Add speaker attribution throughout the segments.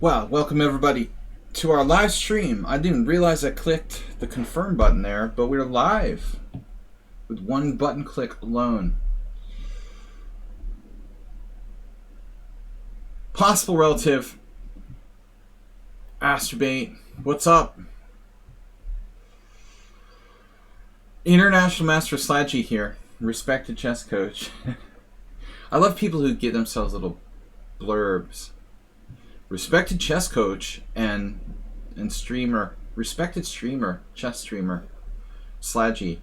Speaker 1: Well, welcome everybody to our live stream. I didn't realize I clicked the confirm button there, but we're live with one button click alone. Possible relative, Astrobate, what's up? International Master Sladgy here, respected chess coach. I love people who give themselves little blurbs. Respected chess coach and streamer, respected streamer, chess streamer, Sladgy.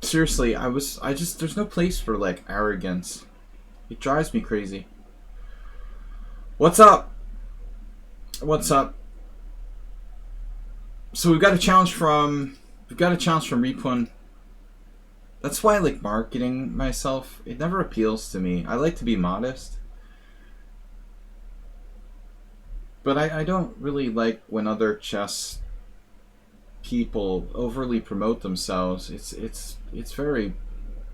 Speaker 1: Seriously, there's no place for like arrogance. It drives me crazy. What's up? What's up? So we've got a challenge from Repun. That's why I like marketing myself. It never appeals to me. I like to be modest. But I don't really like when other chess people overly promote themselves. It's very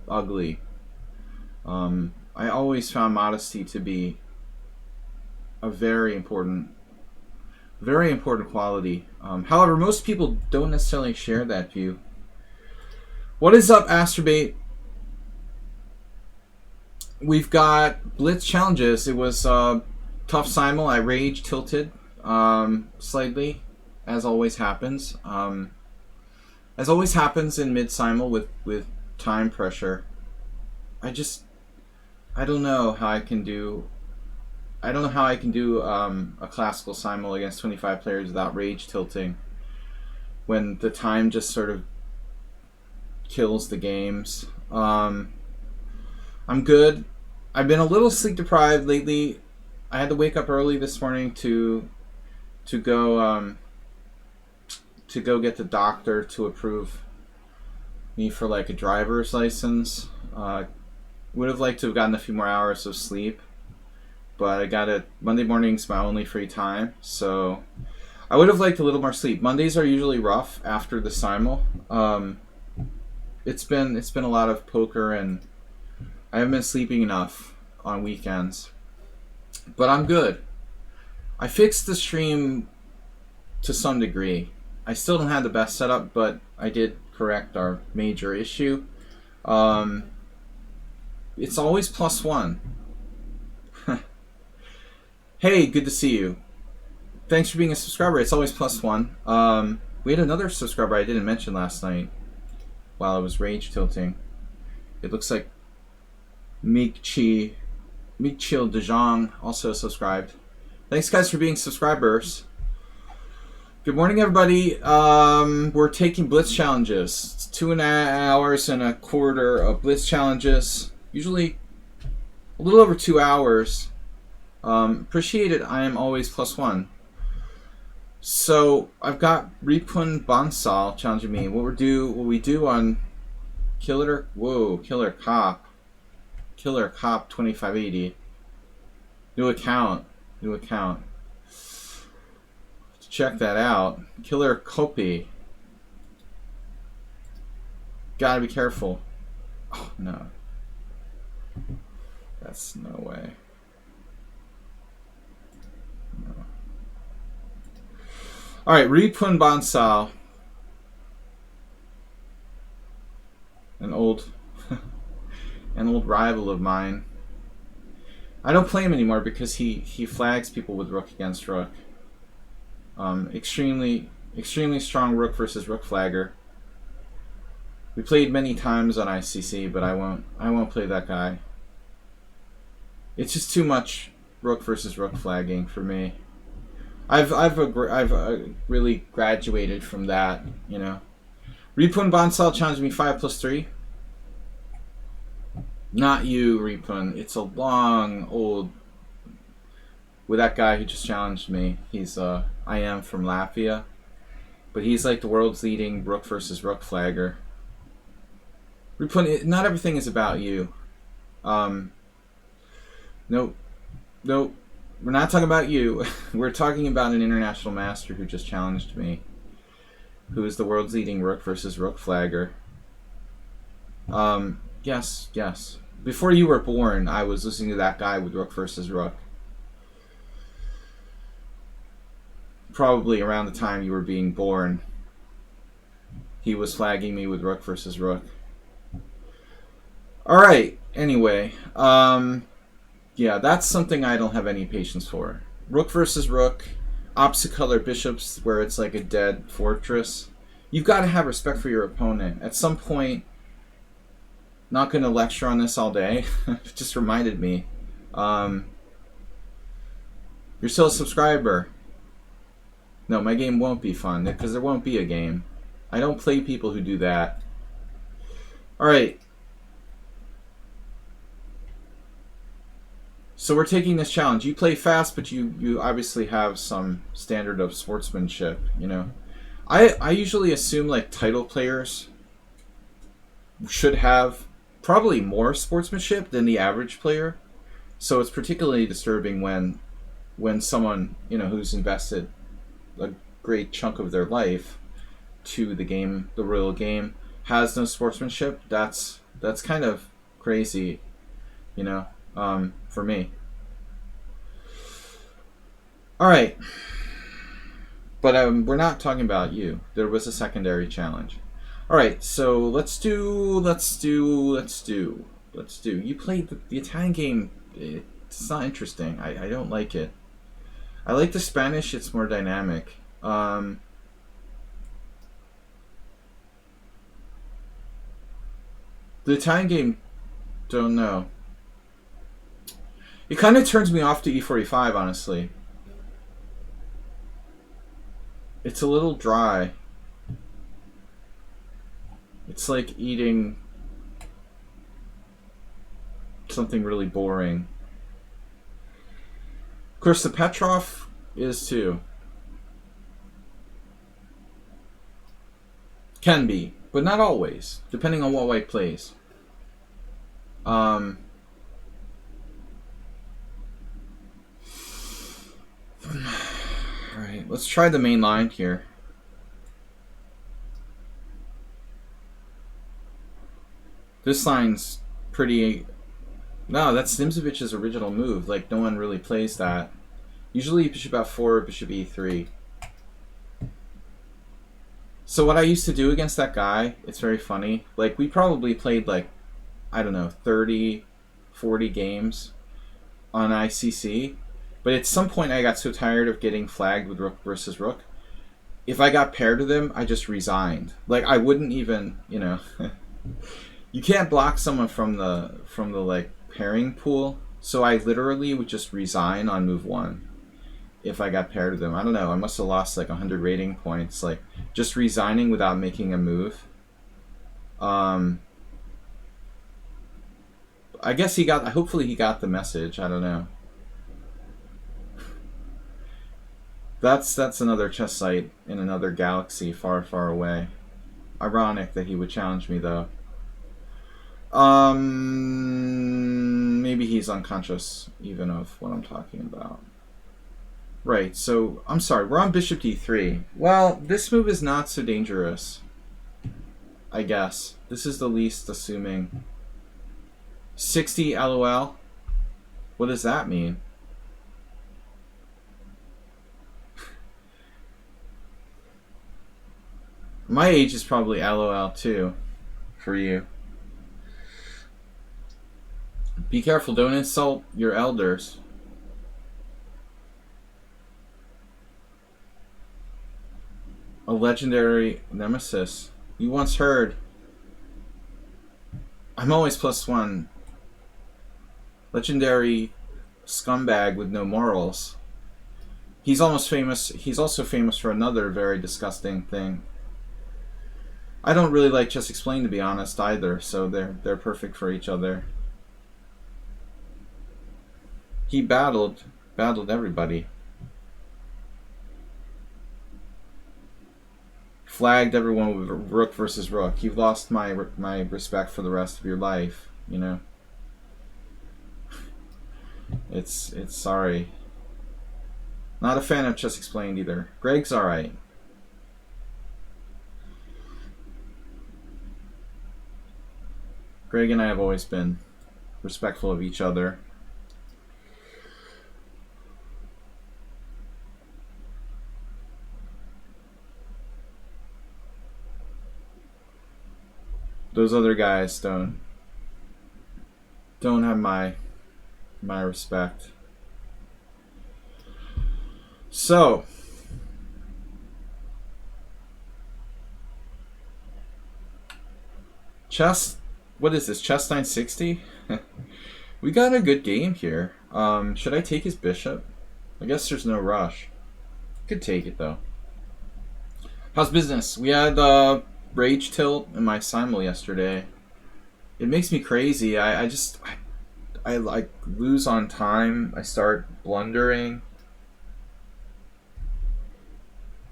Speaker 1: ugly. I always found modesty to be a very important quality. However, most people don't necessarily share that view. What is up, Astrobate? We've got blitz challenges. It was tough simul. I rage tilted slightly, as always happens. As always happens in mid simul with time pressure. I don't know how I can do. I don't know how I can do a classical simul against 25 players without rage tilting, when the time just sort of kills the games. I'm good. I've been a little sleep deprived lately. I had to wake up early this morning to go get the doctor to approve me for like a driver's license. Would have liked to have gotten a few more hours of sleep, but I got it. Monday morning's my only free time, so I would have liked a little more sleep. Mondays are usually rough after the simul. It's been a lot of poker, and I haven't been sleeping enough on weekends. But I'm good. I fixed the stream to some degree. I still don't have the best setup, but I did correct our major issue. It's always +1. Hey, good to see you. Thanks for being a subscriber. It's always +1. We had another subscriber I didn't mention last night while I was rage tilting. It looks like Michil DeJong also subscribed. Thanks, guys, for being subscribers. Good morning, everybody. We're taking blitz challenges. It's 2.5 hours of blitz challenges. Usually a little over 2 hours. Appreciate it. I am always +1. So I've got Repun Bansal challenging me. What we do on Killer Cop 2580. New account. Check that out. Killer Copy. Gotta be careful. Oh no. That's no way. No. Alright, Repun Bansal. An old rival of mine. I don't play him anymore because he flags people with rook against rook. Extremely strong rook versus rook flagger. We played many times on ICC, but I won't play that guy. It's just too much rook versus rook flagging for me. I've really graduated from that, you know. Repun Bansal challenged me 5+3. Not you, Repun. It's a long old with that guy who just challenged me. He's I am from Latvia, but he's like the world's leading rook versus rook flagger. Repun, not everything is about you. Nope. We're not talking about you. We're talking about an international master who just challenged me, who is the world's leading rook versus rook flagger. Yes, yes. Before you were born, I was listening to that guy with Rook versus Rook. Probably around the time you were being born, he was flagging me with Rook versus Rook. All right. Anyway, yeah, that's something I don't have any patience for. Rook versus Rook, opposite color bishops, where it's like a dead fortress. You've got to have respect for your opponent. At some point, not going to lecture on this all day. It just reminded me. You're still a subscriber. No, my game won't be fun because there won't be a game. I don't play people who do that. All right. So we're taking this challenge. You play fast, but you obviously have some standard of sportsmanship, you know. I usually assume like title players should have probably more sportsmanship than the average player. So it's particularly disturbing when someone, you know, who's invested a great chunk of their life to the game, the real game, has no sportsmanship. That's kind of crazy, you know, for me. All right, but we're not talking about you. There was a secondary challenge. All right, so let's do. You played the Italian game. It's not interesting. I don't like it. I like the Spanish. It's more dynamic. The Italian game, don't know. It kind of turns me off to e45, honestly. It's a little dry. It's like eating something really boring. Of course, the Petrov is too. Can be, but not always, depending on what white plays. Alright, let's try the main line here. This line's pretty... No, that's Nimzovic's original move. Like, no one really plays that. Usually bishop f4, bishop e3. So what I used to do against that guy, it's very funny. Like, we probably played, like, I don't know, 30, 40 games on ICC. But at some point I got so tired of getting flagged with Rook versus Rook. If I got paired to them, I just resigned. Like, I wouldn't even, you know... You can't block someone from the like pairing pool, so I literally would just resign on move 1 if I got paired to them. I don't know, I must have lost like 100 rating points, like just resigning without making a move. I guess hopefully he got the message. I don't know. That's another chess site in another galaxy far, far away. Ironic that he would challenge me though. Maybe he's unconscious even of what I'm talking about. Right, so, I'm sorry, we're on bishop d3. Well, this move is not so dangerous, I guess. This is the least assuming. 60 LOL? What does that mean? My age is probably LOL too, for you. Be careful, don't insult your elders. A legendary nemesis. You once heard. I'm always +1. Legendary scumbag with no morals. He's almost famous. He's also famous for another very disgusting thing. I don't really like Chess Explained, to be honest, either, so they're perfect for each other. He battled everybody. Flagged everyone with Rook versus Rook. You've lost my respect for the rest of your life, you know. It's sorry. Not a fan of Chess Explained either. Greg's alright. Greg and I have always been respectful of each other. Those other guys don't have my respect. So, chess. What is this? Chess 960. We got a good game here. Should I take his bishop? I guess there's no rush. Could take it though. How's business? We had rage tilt in my simul yesterday. It makes me crazy. I like lose on time. I start blundering.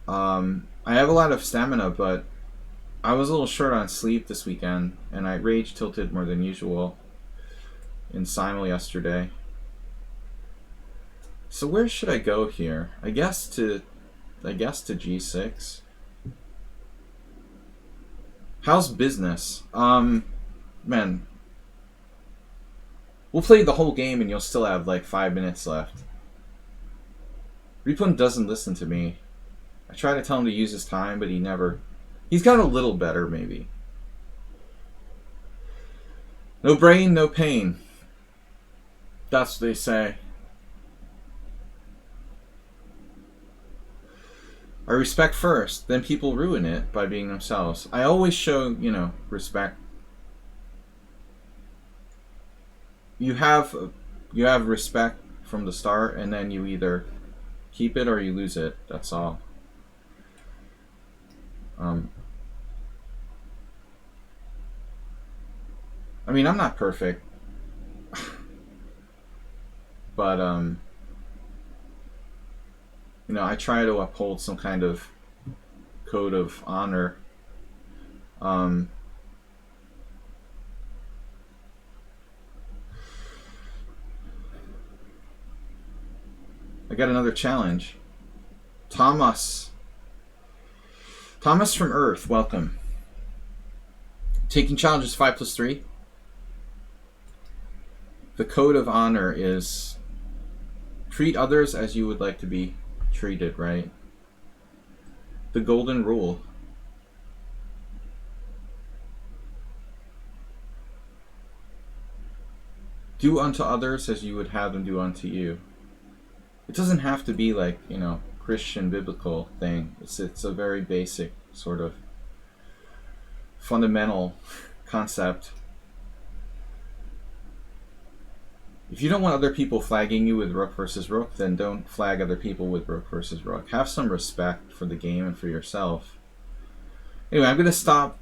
Speaker 1: I have a lot of stamina, but I was a little short on sleep this weekend, and I rage tilted more than usual in simul yesterday. So where should I go here? I guess to G6. How's business? Man, we'll play the whole game and you'll still have like 5 minutes left. Repun doesn't listen to me. I try to tell him to use his time, but he never. He's got a little better, maybe. No brain, no pain. That's what they say. I respect first, then people ruin it by being themselves. I always show, respect. You have respect from the start, and then you either keep it or you lose it. That's all. I mean, I'm not perfect, but I try to uphold some kind of code of honor. I got another challenge. Thomas from Earth, welcome. Taking challenges 5+3. The code of honor is treat others as you would like to be treated, right? The golden rule. Do unto others as you would have them do unto you. It doesn't have to be like, Christian biblical thing. It's a very basic sort of fundamental concept. If you don't want other people flagging you with rook versus rook, then don't flag other people with rook versus rook. Have some respect for the game and for yourself. Anyway, I'm going to stop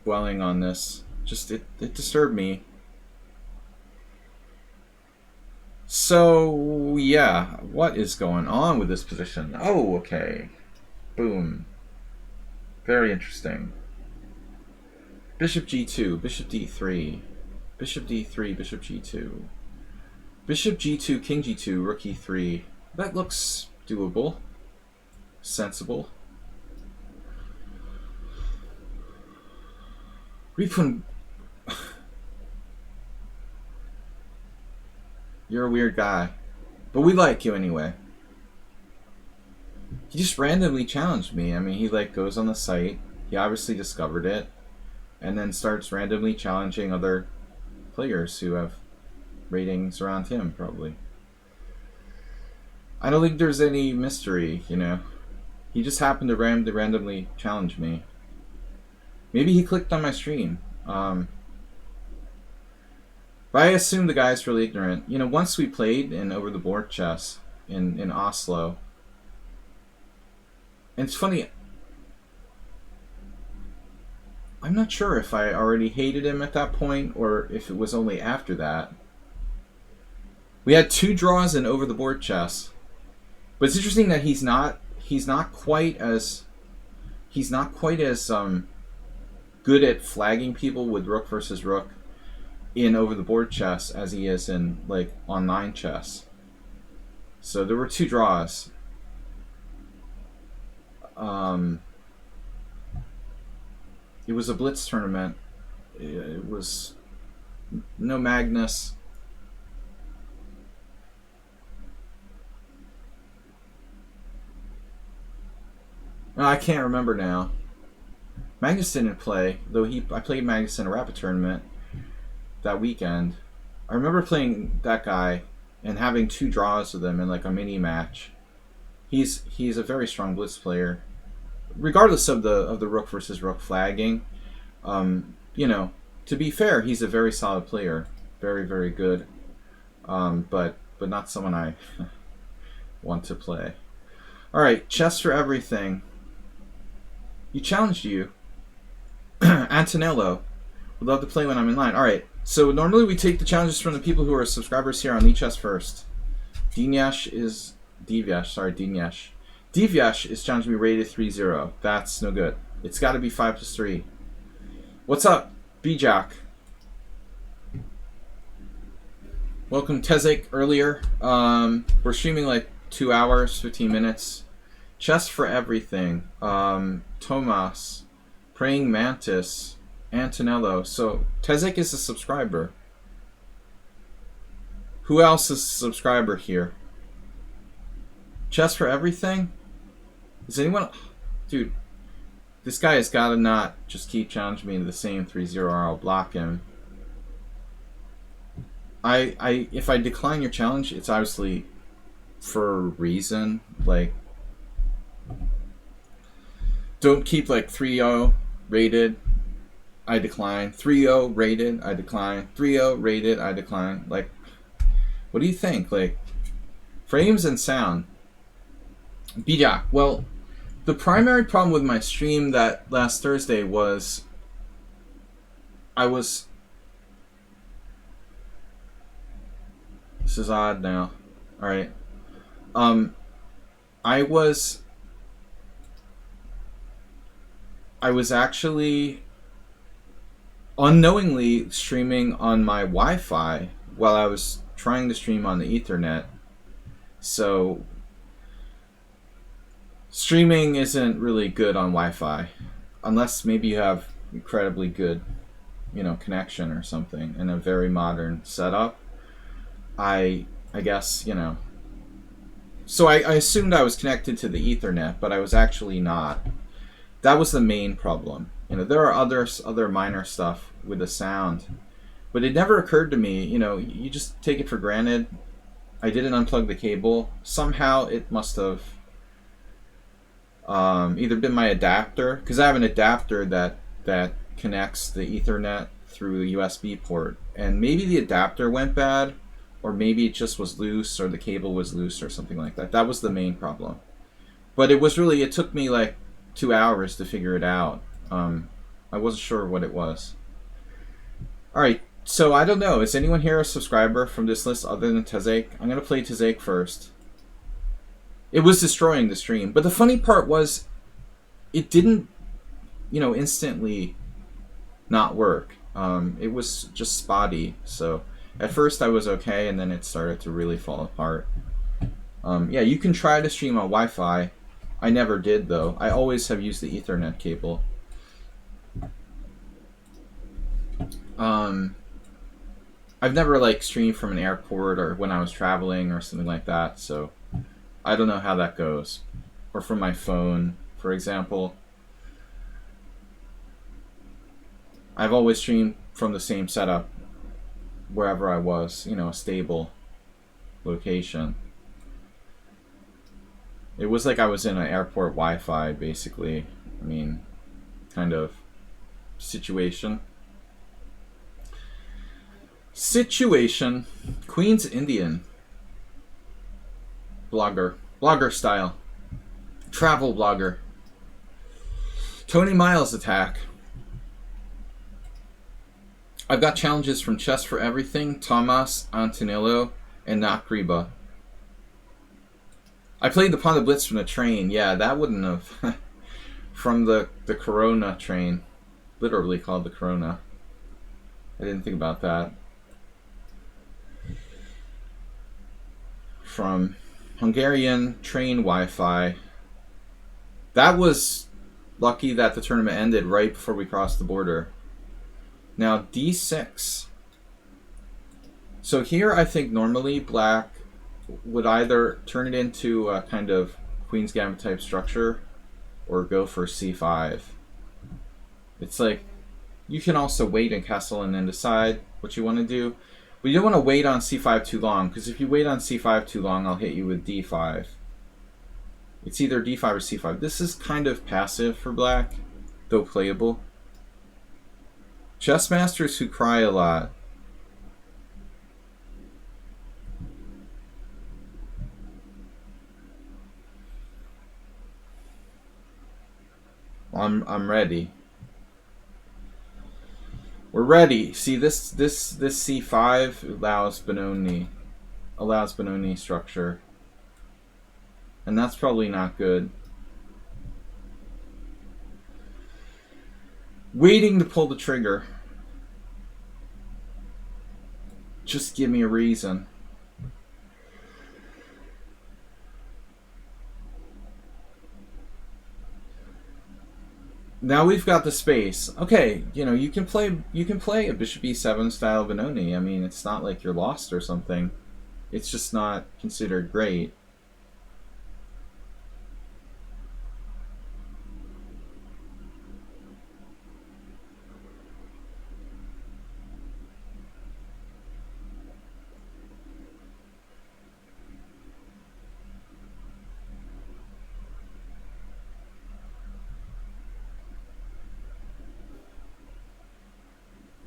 Speaker 1: dwelling on this. Just, it disturbed me. So, yeah, what is going on with this position? Oh, okay. Boom. Very interesting. Bishop g2, bishop d3. Bishop d3, bishop g2. Bishop g2, king g2, rook e3. That looks doable. Sensible. Repun. You're a weird guy. But we like you anyway. He just randomly challenged me. I mean, he goes on the site. He obviously discovered it. And then starts randomly challenging other players who have ratings around him, probably. I don't think there's any mystery, He just happened to randomly challenge me. Maybe he clicked on my stream. But I assume the guy's really ignorant. Once we played in over the board chess in Oslo. And it's funny, I'm not sure if I already hated him at that point or if it was only after that. We had 2 draws in over the board chess. But it's interesting that he's not quite as good at flagging people with rook versus rook in over the board chess as he is in online chess. So there were 2 draws. It was a blitz tournament. It was no Magnus. I can't remember now. Magnus didn't play, though I played Magnus in a rapid tournament that weekend. I remember playing that guy and having 2 draws with him in like a mini match. He's a very strong blitz player, regardless of the rook versus rook flagging. You know, to be fair, he's a very solid player, very, very good. But not someone I want to play. All right, chess for everything. You challenged you. Antonello. Would love to play when I'm in line. Alright, so normally we take the challenges from the people who are subscribers here on Lichess first. Dinesh is... Dinesh is challenging me rated 3-0. That's no good. It's got to be 5+3. What's up, B-Jack? Welcome, Tezek, earlier. We're streaming like 2 hours, 15 minutes. Chess for everything. Tomas, Praying Mantis, Antonello. So Tezek is a subscriber. Who else is a subscriber here? Chess for everything? Is anyone... Dude, this guy has got to not just keep challenging me into the same 3-0 or I'll block him. If I decline your challenge, it's obviously for a reason. Like, don't keep like 3-0 rated, I decline. 3-0 rated, I decline. 3-0 rated, I decline. Like, what do you think? Like, frames and sound. B-Jack, well, the primary problem with my stream that last Thursday was this is odd now. Alright. I was actually unknowingly streaming on my Wi-Fi while I was trying to stream on the Ethernet. So streaming isn't really good on Wi-Fi unless maybe you have incredibly good, connection or something in a very modern setup. I guess, So I assumed I was connected to the Ethernet, but I was actually not. That was the main problem. There are other minor stuff with the sound, but it never occurred to me. You just take it for granted. I didn't unplug the cable. Somehow it must have either been my adapter, because I have an adapter that connects the Ethernet through a USB port, and maybe the adapter went bad, or maybe it just was loose, or the cable was loose, or something like that. That was the main problem. But it took me like 2 hours to figure it out. I wasn't sure what it was. Alright, so I don't know. Is anyone here a subscriber from this list other than Tezek? I'm going to play Tezek first. It was destroying the stream. But the funny part was, it didn't, instantly not work. It was just spotty. So at first I was okay, and then it started to really fall apart. Yeah, you can try to stream on Wi-Fi. I never did, though. I always have used the Ethernet cable. I've never streamed from an airport or when I was traveling or something like that, so I don't know how that goes. Or from my phone, for example. I've always streamed from the same setup wherever I was, a stable location. It was like I was in an airport Wi-Fi, basically. I mean, kind of situation. Queen's Indian. Blogger style. Travel blogger. Tony Miles attack. I've got challenges from Chess for Everything, Tomas, Antonello, and Nakriba. I played the Pawn the Blitz from the train. Yeah, that wouldn't have. From the Corona train. Literally called the Corona. I didn't think about that. From Hungarian train Wi-Fi. That was lucky that the tournament ended right before we crossed the border. Now d6. So here I think normally black would either turn it into a kind of Queen's Gambit type structure or go for c5. It's like you can also wait and castle and then decide what you want to do. But you don't want to wait on c5 too long, because if you wait on c5 too long, I'll hit you with d5. It's either d5 or c5. This is kind of passive for black, though playable. Chess masters who cry a lot. I'm ready. We're ready. See, this c5 allows Benoni structure, and that's probably not good. Waiting to pull the trigger. Just give me a reason. Now we've got the space. Okay, you know, you can play a bishop e7 style Benoni. I mean, it's not like you're lost or something. It's just not considered great.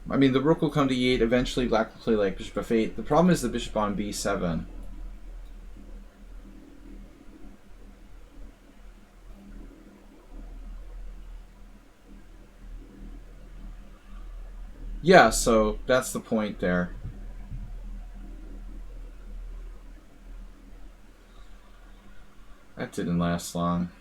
Speaker 1: I mean, the rook will come to e8. Eventually, black will play like bishop f8. The problem is the bishop on b7. Yeah, so that's the point there. That didn't last long.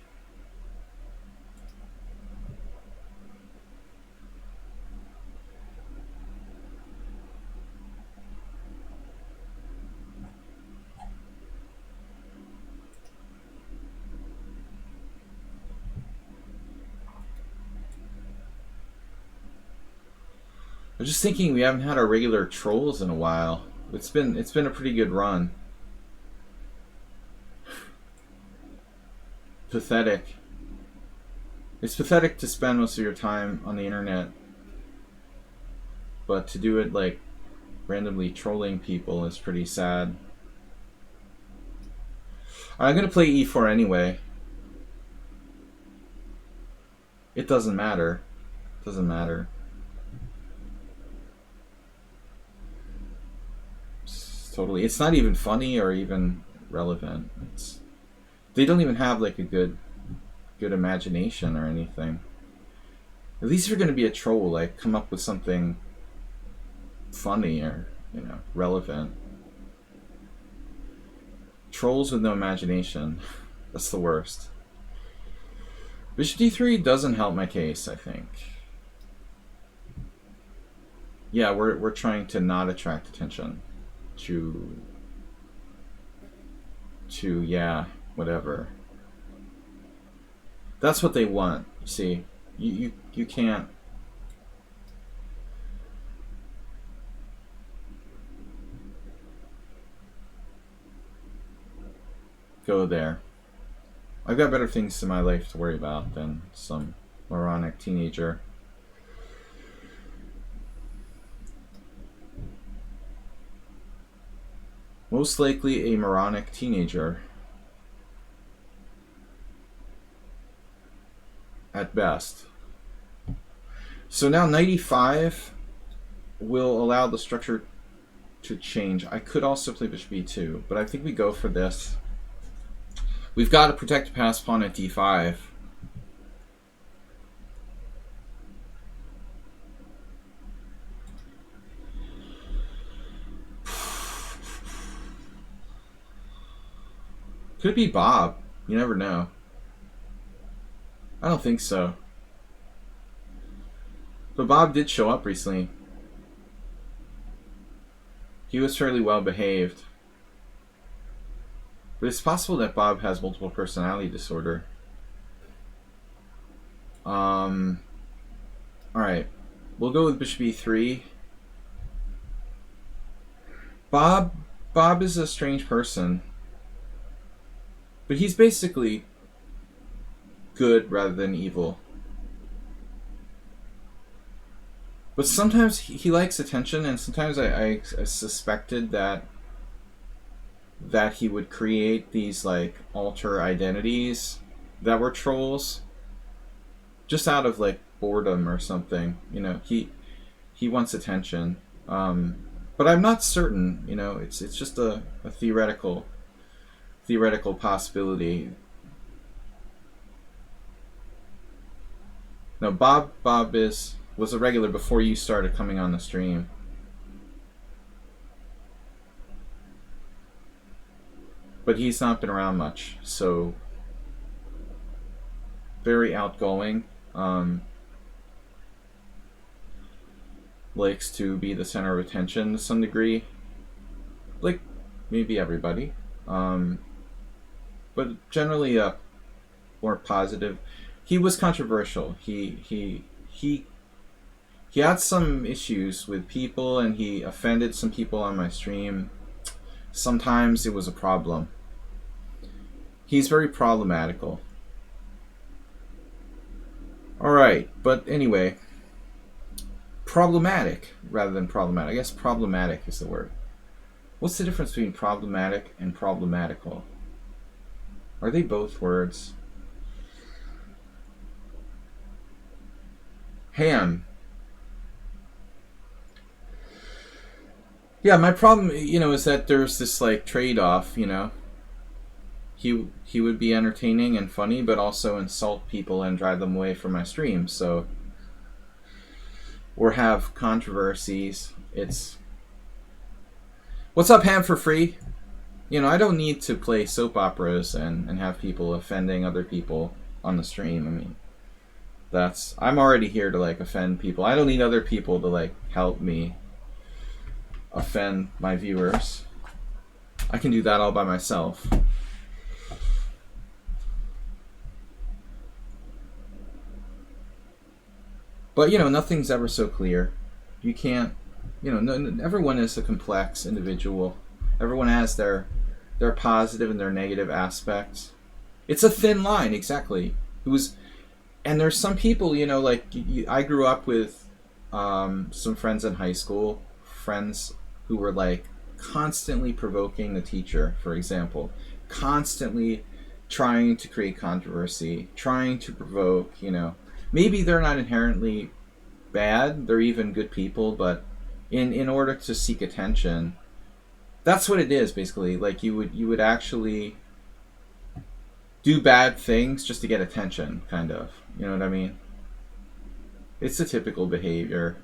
Speaker 1: I'm just thinking we haven't had our regular trolls in a while. It's been a pretty good run. Pathetic. It's pathetic to spend most of your time on the internet, but to do it like randomly trolling people is pretty sad. I'm gonna play e4 anyway. It doesn't matter. It doesn't matter. Totally, it's not even funny or even relevant. They don't even have like a good imagination or anything. At least if you're going to be a troll, like come up with something funny or, you know, relevant. Trolls with no imagination, that's the worst. Bishop d3 doesn't help my case, I think. Yeah, we're trying to not attract attention. To yeah, whatever. That's what they want. You see, you can't. Go there. I've got better things in my life to worry about than some moronic teenager. Most likely a moronic teenager. At best. So now knight e5 will allow the structure to change. I could also play bishop e2, but I think we go for this. We've got to protect the pass pawn at d5. Could it be Bob? You never know. I don't think so. But Bob did show up recently. He was fairly well behaved. But it's possible that Bob has multiple personality disorder. Alright. We'll go with bishop e3. Bob is a strange person, but he's basically good rather than evil. But sometimes he likes attention, and sometimes I suspected that he would create these like alter identities that were trolls, just out of like boredom or something. You know, he wants attention, but I'm not certain. You know, it's just a theoretical possibility. No, Bob was a regular before you started coming on the stream. But he's not been around much, so very outgoing. Likes to be the center of attention to some degree. Like maybe everybody. But generally more positive. He was controversial. He had some issues with people, and he offended some people on my stream. Sometimes it was a problem. He's very problematical. Alright, but anyway. Problematic rather than problematic. I guess problematic is the word. What's the difference between problematic and problematical? Are they both words? Ham. Yeah, my problem, is that there's this like trade-off, He would be entertaining and funny, but also insult people and drive them away from my stream. So, or have controversies. It's what's up, Ham for free? I don't need to play soap operas and have people offending other people on the stream. I mean, I'm already here to like offend people. I don't need other people to like help me offend my viewers. I can do that all by myself. But nothing's ever so clear. You can't, everyone is a complex individual. Everyone has their positive and their negative aspects. It's a thin line, exactly. And there's some people, like I grew up with some friends in high school, friends who were like constantly provoking the teacher, for example, constantly trying to create controversy, trying to provoke, Maybe they're not inherently bad, they're even good people, but in order to seek attention, that's what it is basically. Like you would actually do bad things just to get attention, kind of. You know what I mean? It's a typical behavior.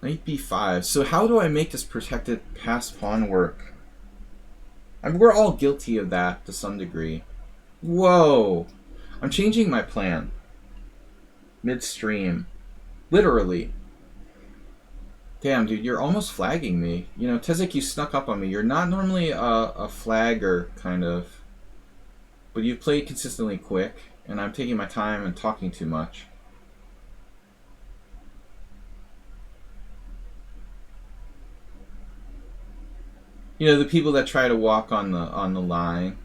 Speaker 1: Knight b5. So how do I make this protected pass pawn work? I mean, we're all guilty of that to some degree. Whoa! I'm changing my plan. Midstream. Literally. Damn, dude, you're almost flagging me. Tezek, you snuck up on me. You're not normally a flagger, kind of. But you've played consistently quick, and I'm taking my time and talking too much. The people that try to walk on the line,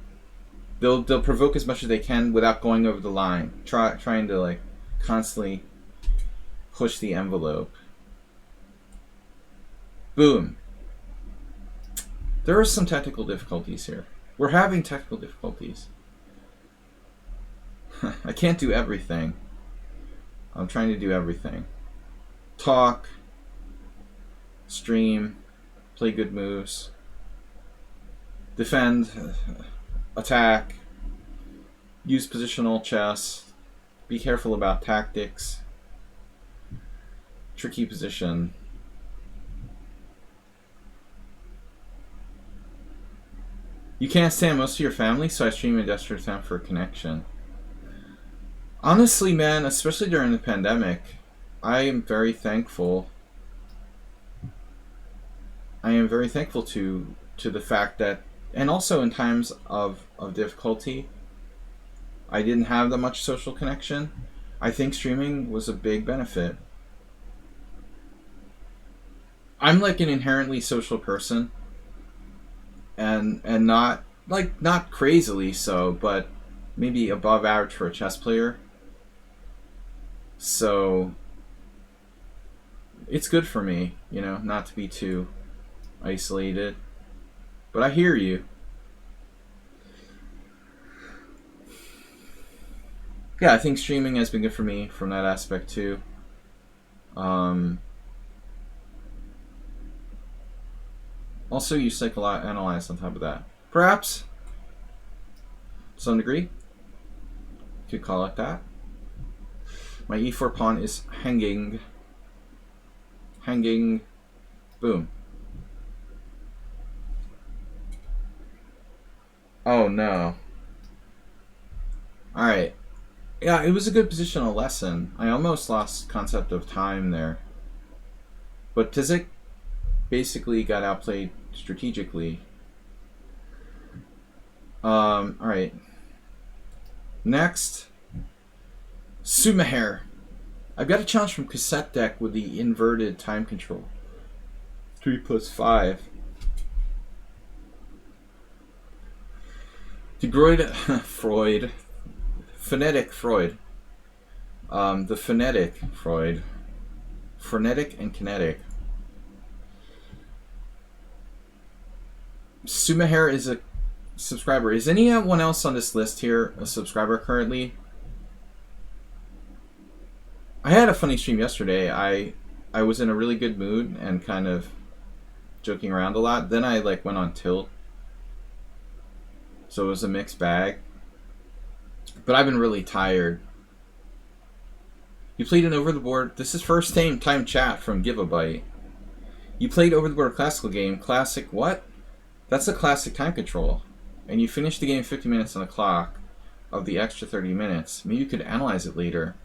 Speaker 1: they'll provoke as much as they can without going over the line, trying to like constantly push the envelope. Boom. There are some technical difficulties here. We're having technical difficulties. I can't do everything. I'm trying to do everything. Talk, stream, play good moves, defend, attack, use positional chess, be careful about tactics, tricky position. You can't stand most of your family, so I stream in desperate time for a connection. Honestly, man, especially during the pandemic, I am very thankful. I am very thankful to the fact that, and also in times of difficulty, I didn't have that much social connection. I think streaming was a big benefit. I'm like an inherently social person, and not like not crazily so, but maybe above average for a chess player. So it's good for me, not to be too isolated. But I hear you. Yeah, I think streaming has been good for me from that aspect too. Um, Also, you psychoanalyze on top of that. Perhaps, to some degree, you could call it that. My e4 pawn is hanging. Hanging. Boom. Oh no. Alright. Yeah, it was a good positional lesson. I almost lost concept of time there. But Tizik basically got outplayed strategically. Alright. Next, Sumaher. I've got a challenge from Cassette Deck with the inverted time control. 3 plus 5. Freud. Phonetic Freud. The phonetic Freud. Frenetic and kinetic. Sumaher is a subscriber. Is anyone else on this list here a subscriber currently? I had a funny stream yesterday. I was in a really good mood and kind of joking around a lot. Then I went on tilt. So it was a mixed bag. But I've been really tired. You played an over the board. This is first time chat from Giveabyte. You played over the board classical game. Classic what? That's a classic time control. And you finished the game 50 minutes on the clock of the extra 30 minutes. Maybe you could analyze it later.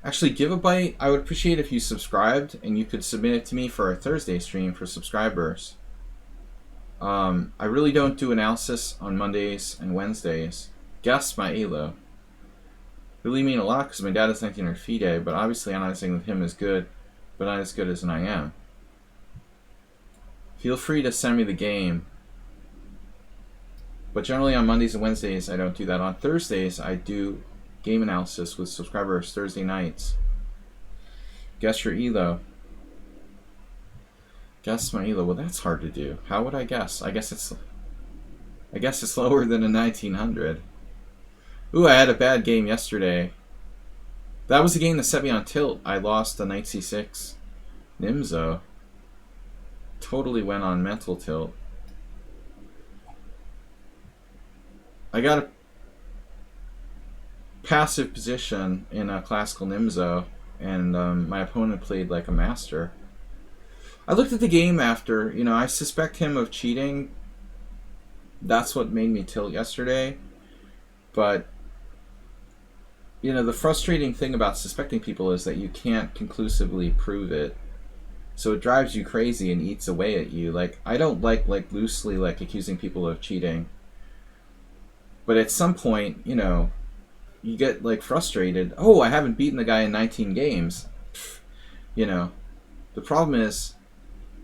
Speaker 1: Actually, Giveabyte, I would appreciate if you subscribed and you could submit it to me for a Thursday stream for subscribers. I really don't do analysis on Mondays and Wednesdays. Guess my ELO. Really mean a lot because my dad is 1900 FIDE, but obviously analyzing with him is good, but not as good as an IM. Feel free to send me the game. But generally on Mondays and Wednesdays, I don't do that. On Thursdays, I do game analysis with subscribers Thursday nights. Guess your ELO. Guess my ELO. Well, that's hard to do. How would I guess? I guess it's lower than a 1900. Ooh, I had a bad game yesterday. That was the game that set me on tilt. I lost the knight c6 Nimzo. Totally went on mental tilt. I got a passive position in a classical Nimzo, and my opponent played like a master. I looked at the game after, I suspect him of cheating. That's what made me tilt yesterday. But, the frustrating thing about suspecting people is that you can't conclusively prove it. So it drives you crazy and eats away at you. I don't like loosely accusing people of cheating. But at some point, you get frustrated. Oh, I haven't beaten the guy in 19 games. The problem is,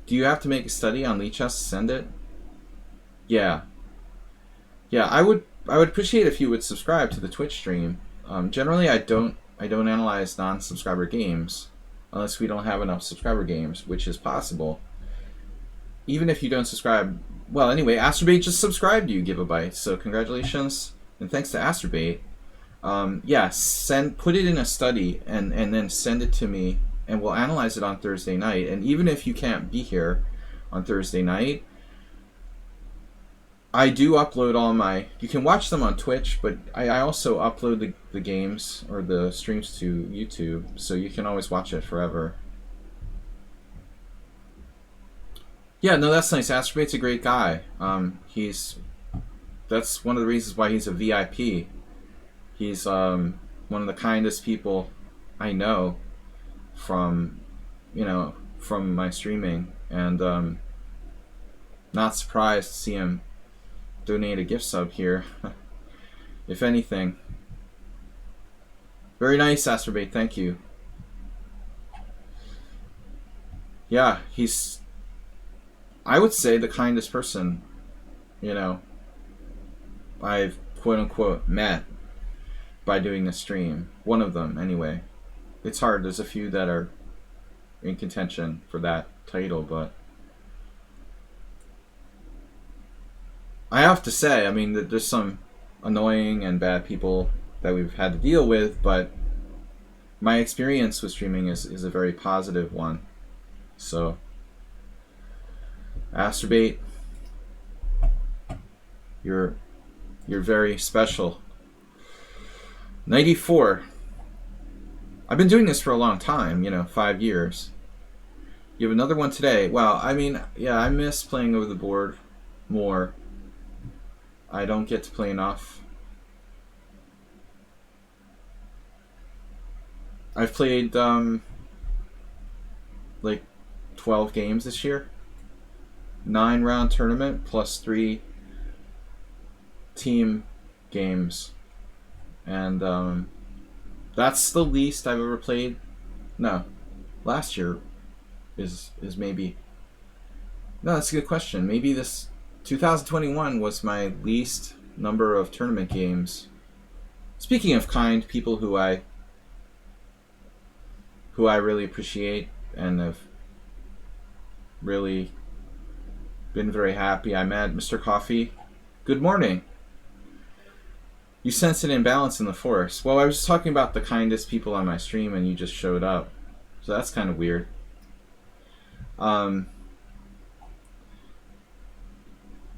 Speaker 1: do you have to make a study on Lichess to send it? Yeah. Yeah, I would appreciate if you would subscribe to the Twitch stream. Generally, I don't analyze non-subscriber games unless we don't have enough subscriber games, which is possible. Even if you don't subscribe, well, anyway, Astrobate just subscribed to you, Giveabyte. So congratulations and thanks to Astrobate. Yeah, put it in a study and then send it to me, and we'll analyze it on Thursday night. And even if you can't be here on Thursday night, I do upload all my... You can watch them on Twitch, but I also upload the games or the streams to YouTube, so you can always watch it forever. Yeah, no, that's nice. Astrobate's a great guy. That's one of the reasons why he's a VIP. He's one of the kindest people I know from my streaming, and not surprised to see him donate a gift sub here. if anything. Very nice, Astrobate. Thank you. Yeah, he's, I would say, the kindest person, I've quote unquote met by doing this stream. One of them, anyway. It's hard. There's a few that are in contention for that title, but I have to say, I mean, that there's some annoying and bad people that we've had to deal with, but my experience with streaming is a very positive one. So, Astrobate, you're very special. 94. I've been doing this for a long time, 5 years. You have another one today. Wow, I mean, yeah, I miss playing over the board more. I don't get to play enough. I've played like 12 games this year. 9-round tournament plus 3 team games. And that's the least I've ever played. No, last year is maybe. No, that's a good question. Maybe this 2021 was my least number of tournament games. Speaking of kind, people who I really appreciate and have really been very happy. I met Mr. Coffee. Good morning. You sense an imbalance in the force. Well, I was just talking about the kindest people on my stream and you just showed up. So that's kind of weird.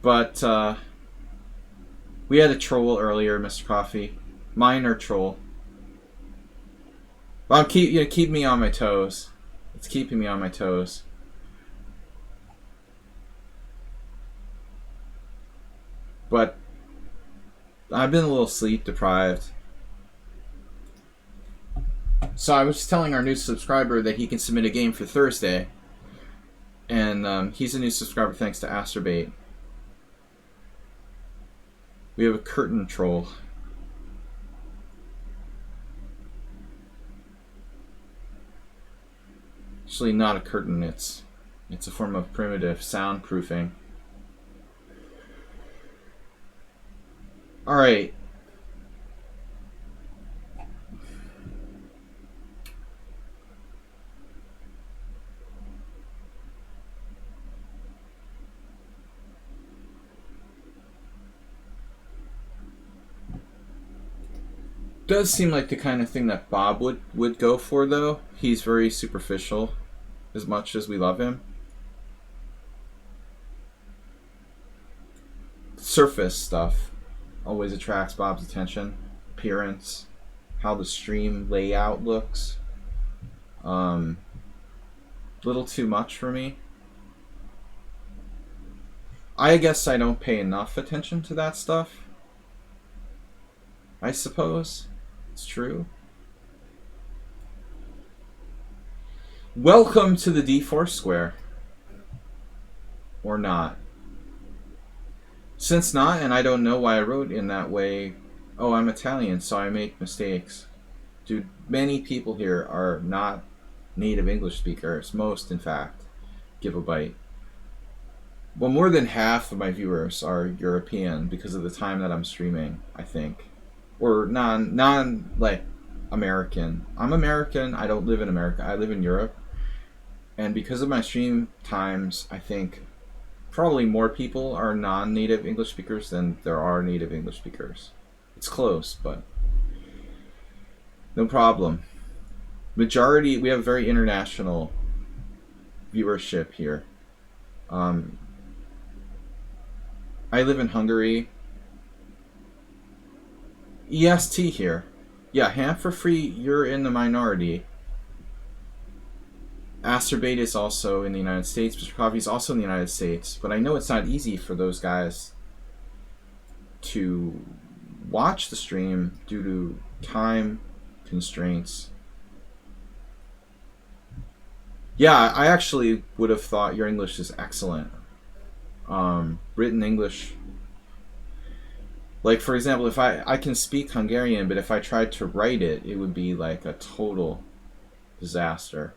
Speaker 1: But we had a troll earlier, Mr. Coffee. Minor troll. Well, keep me on my toes. It's keeping me on my toes. But I've been a little sleep deprived. So I was telling our new subscriber that he can submit a game for Thursday. And he's a new subscriber thanks to Astrobate. We have a curtain troll. Actually not a curtain, it's a form of primitive soundproofing. Alright. Does seem like the kind of thing that Bob would go for, though. He's very superficial, as much as we love him. Surface stuff always attracts Bob's attention. Appearance, how the stream layout looks. Little too much for me. I guess I don't pay enough attention to that stuff. I suppose it's true. Welcome to the D4 square. Or not. Since not, and I don't know why I wrote in that way. Oh, I'm Italian, so I make mistakes. Dude, many people here are not native English speakers. Most, in fact, give a bite. Well, more than half of my viewers are European because of the time that I'm streaming, I think. Or non like American. I'm American. I don't live in America. I live in Europe. And because of my stream times, I think probably more people are non-native English speakers than there are native English speakers. It's close, but no problem. Majority, we have very international viewership here. I live in Hungary. EST here. Yeah, ham for free, you're in the minority. Astrobate is also in the United States. Mr. Coffee is also in the United States. But I know it's not easy for those guys to watch the stream due to time constraints. Yeah, I actually would have thought your English is excellent. Written English. Like, for example, if I can speak Hungarian, but if I tried to write it, it would be like a total disaster.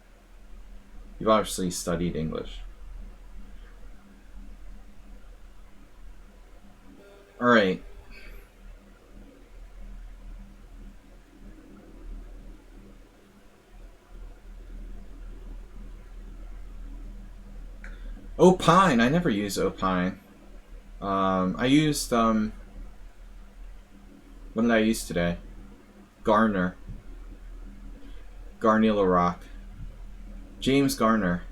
Speaker 1: You've obviously studied English. All right. Opine. I never use opine. I used what did I use today? Garner. Garnila Rock. James Garner.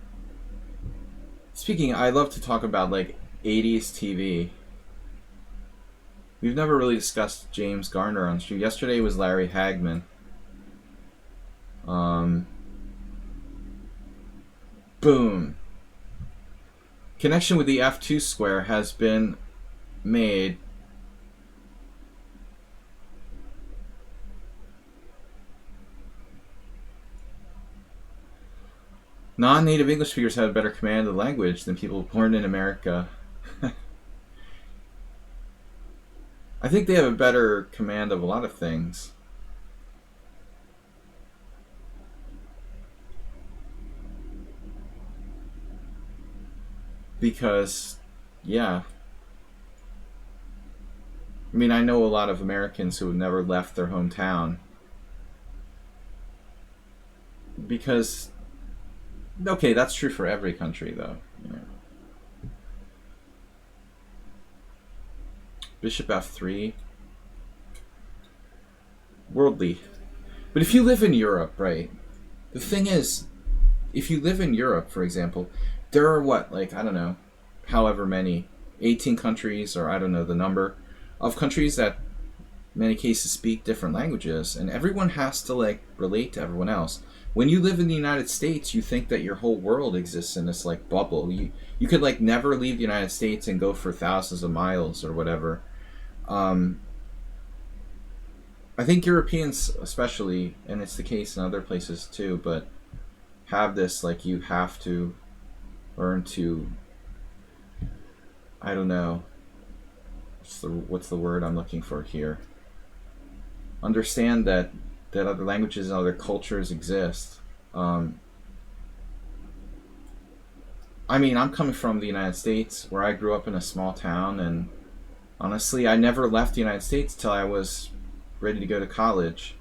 Speaker 1: Speaking, I love to talk about like 80s TV. We've never really discussed James Garner on stream. Yesterday was Larry Hagman. Boom. Connection with the F2 square has been made. Non-native English speakers have a better command of the language than people born in America. I think they have a better command of a lot of things. Because, yeah. I mean, I know a lot of Americans who have never left their hometown. Because, okay, that's true for every country, though. Yeah. Bishop F3. Worldly. But if you live in Europe, right? The thing is, if you live in Europe, for example, there are what, like, I don't know, however many, 18 countries, or I don't know the number, of countries that in many cases speak different languages, and everyone has to, like, relate to everyone else. When you live in the United States, you think that your whole world exists in this, like, bubble. You could, like, never leave the United States and go for thousands of miles or whatever. I think Europeans especially, and it's the case in other places too, but have this, like, you have to learn to, I don't know, what's the word I'm looking for here? Understand that other languages and other cultures exist. I mean, I'm coming from the United States, where I grew up in a small town, and honestly, I never left the United States till I was ready to go to college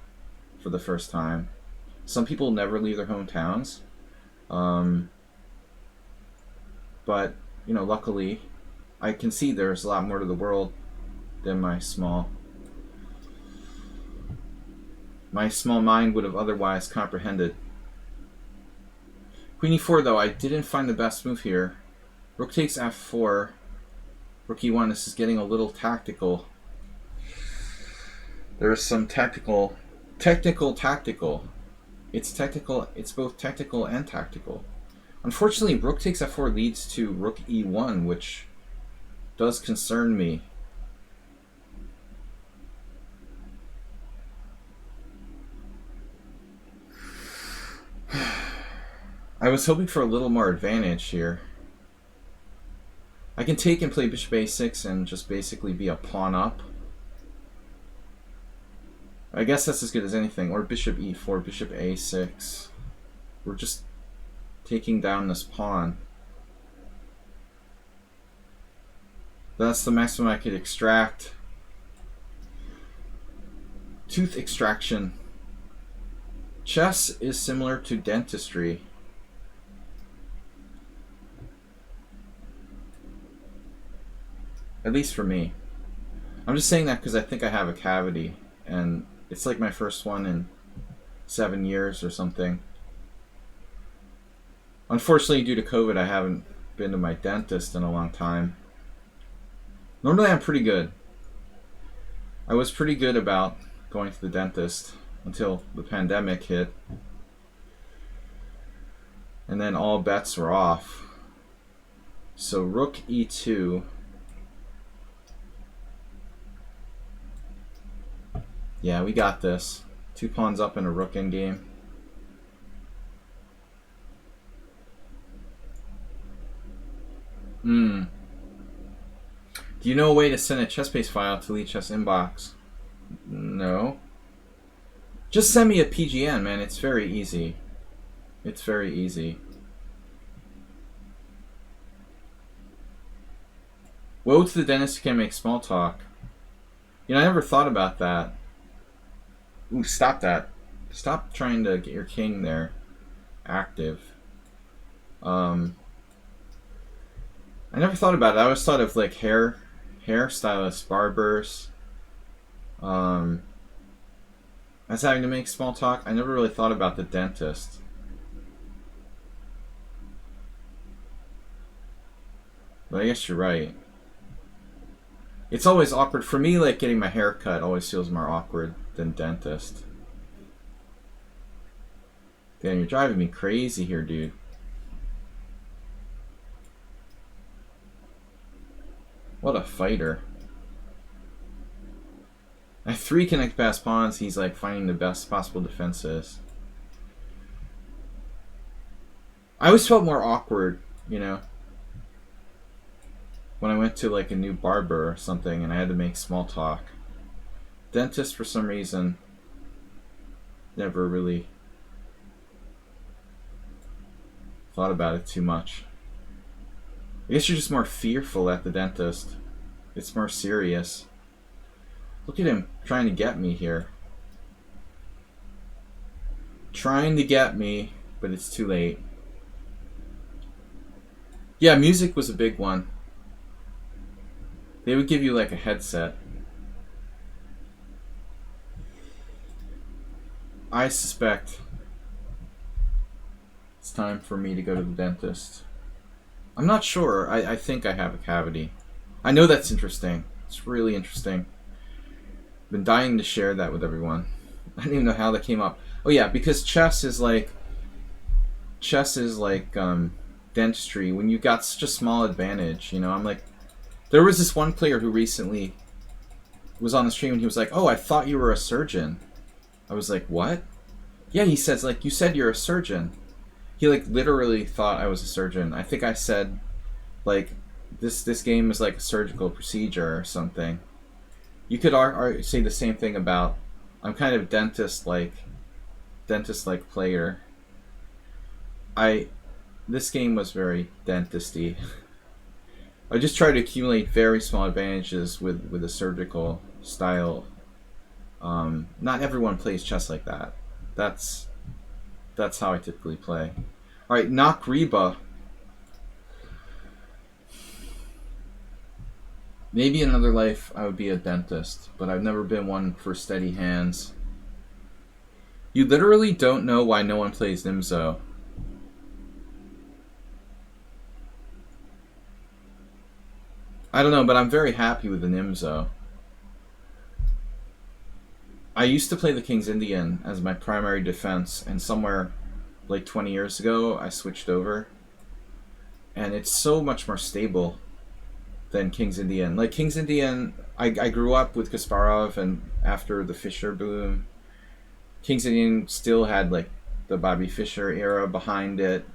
Speaker 1: for the first time. Some people never leave their hometowns. But, you know, luckily, I can see there's a lot more to the world than my small mind would have otherwise comprehended. Queen e4, though, I didn't find the best move here. Rook takes f4. Rook e1, this is getting a little tactical. There is some tactical. It's technical, it's both technical and tactical. Unfortunately, rook takes f4 leads to rook e1, which does concern me. I was hoping for a little more advantage here. I can take and play bishop a6 and just basically be a pawn up. I guess that's as good as anything. Or bishop e4, bishop a6. We're just taking down this pawn. That's the maximum I could extract. Tooth extraction. Chess is similar to dentistry. At least for me. I'm just saying that because I think I have a cavity, and it's like my first one in 7 years or something. Unfortunately, due to COVID, I haven't been to my dentist in a long time. Normally, I'm pretty good. I was pretty good about going to the dentist until the pandemic hit. And then all bets were off. So rook e2. Yeah, we got this. 2 pawns up and a rook in game. Do you know a way to send a chess-based file to Lichess inbox? No. Just send me a PGN, man. It's very easy. It's very easy. Woe to the dentist who can't make small talk. You know, I never thought about that. Ooh, stop that. Stop trying to get your king there active. I never thought about it. I always thought of like hairstylists, barbers, as having to make small talk. I never really thought about the dentist. But I guess you're right. It's always awkward for me. Like getting my hair cut always feels more awkward than dentist. Damn, you're driving me crazy here, dude. What a fighter. I have 3 connect pass pawns. He's like finding the best possible defenses. I always felt more awkward, you know, when I went to like a new barber or something and I had to make small talk. Dentist, for some reason, never really thought about it too much. I guess you're just more fearful at the dentist. It's more serious. Look at him trying to get me here. Trying to get me, but it's too late. Yeah, music was a big one. They would give you like a headset. I suspect it's time for me to go to the dentist. I'm not sure. I think I have a cavity. I know that's interesting. It's really interesting. I've been dying to share that with everyone. I don't even know how that came up. Oh yeah, because chess is like dentistry. When you got such a small advantage, you know, I'm like, there was this one player who recently was on the stream and he was like, "Oh, I thought you were a surgeon." I was like, "What?" Yeah, he says like, "You said you're a surgeon." He like literally thought I was a surgeon. I think I said like this game is like a surgical procedure or something. You could say the same thing about I'm kind of dentist like player. This game was very dentisty. I just try to accumulate very small advantages with a surgical style. Not everyone plays chess like that. That's how I typically play. Alright, knock Reba. Maybe in another life I would be a dentist, but I've never been one for steady hands. You literally don't know why no one plays Nimzo. I don't know, but I'm very happy with the Nimzo. I used to play the King's Indian as my primary defense, and somewhere like 20 years ago I switched over. And it's so much more stable than King's Indian. Like King's Indian, I grew up with Kasparov, and after the Fischer boom, King's Indian still had like the Bobby Fischer era behind it.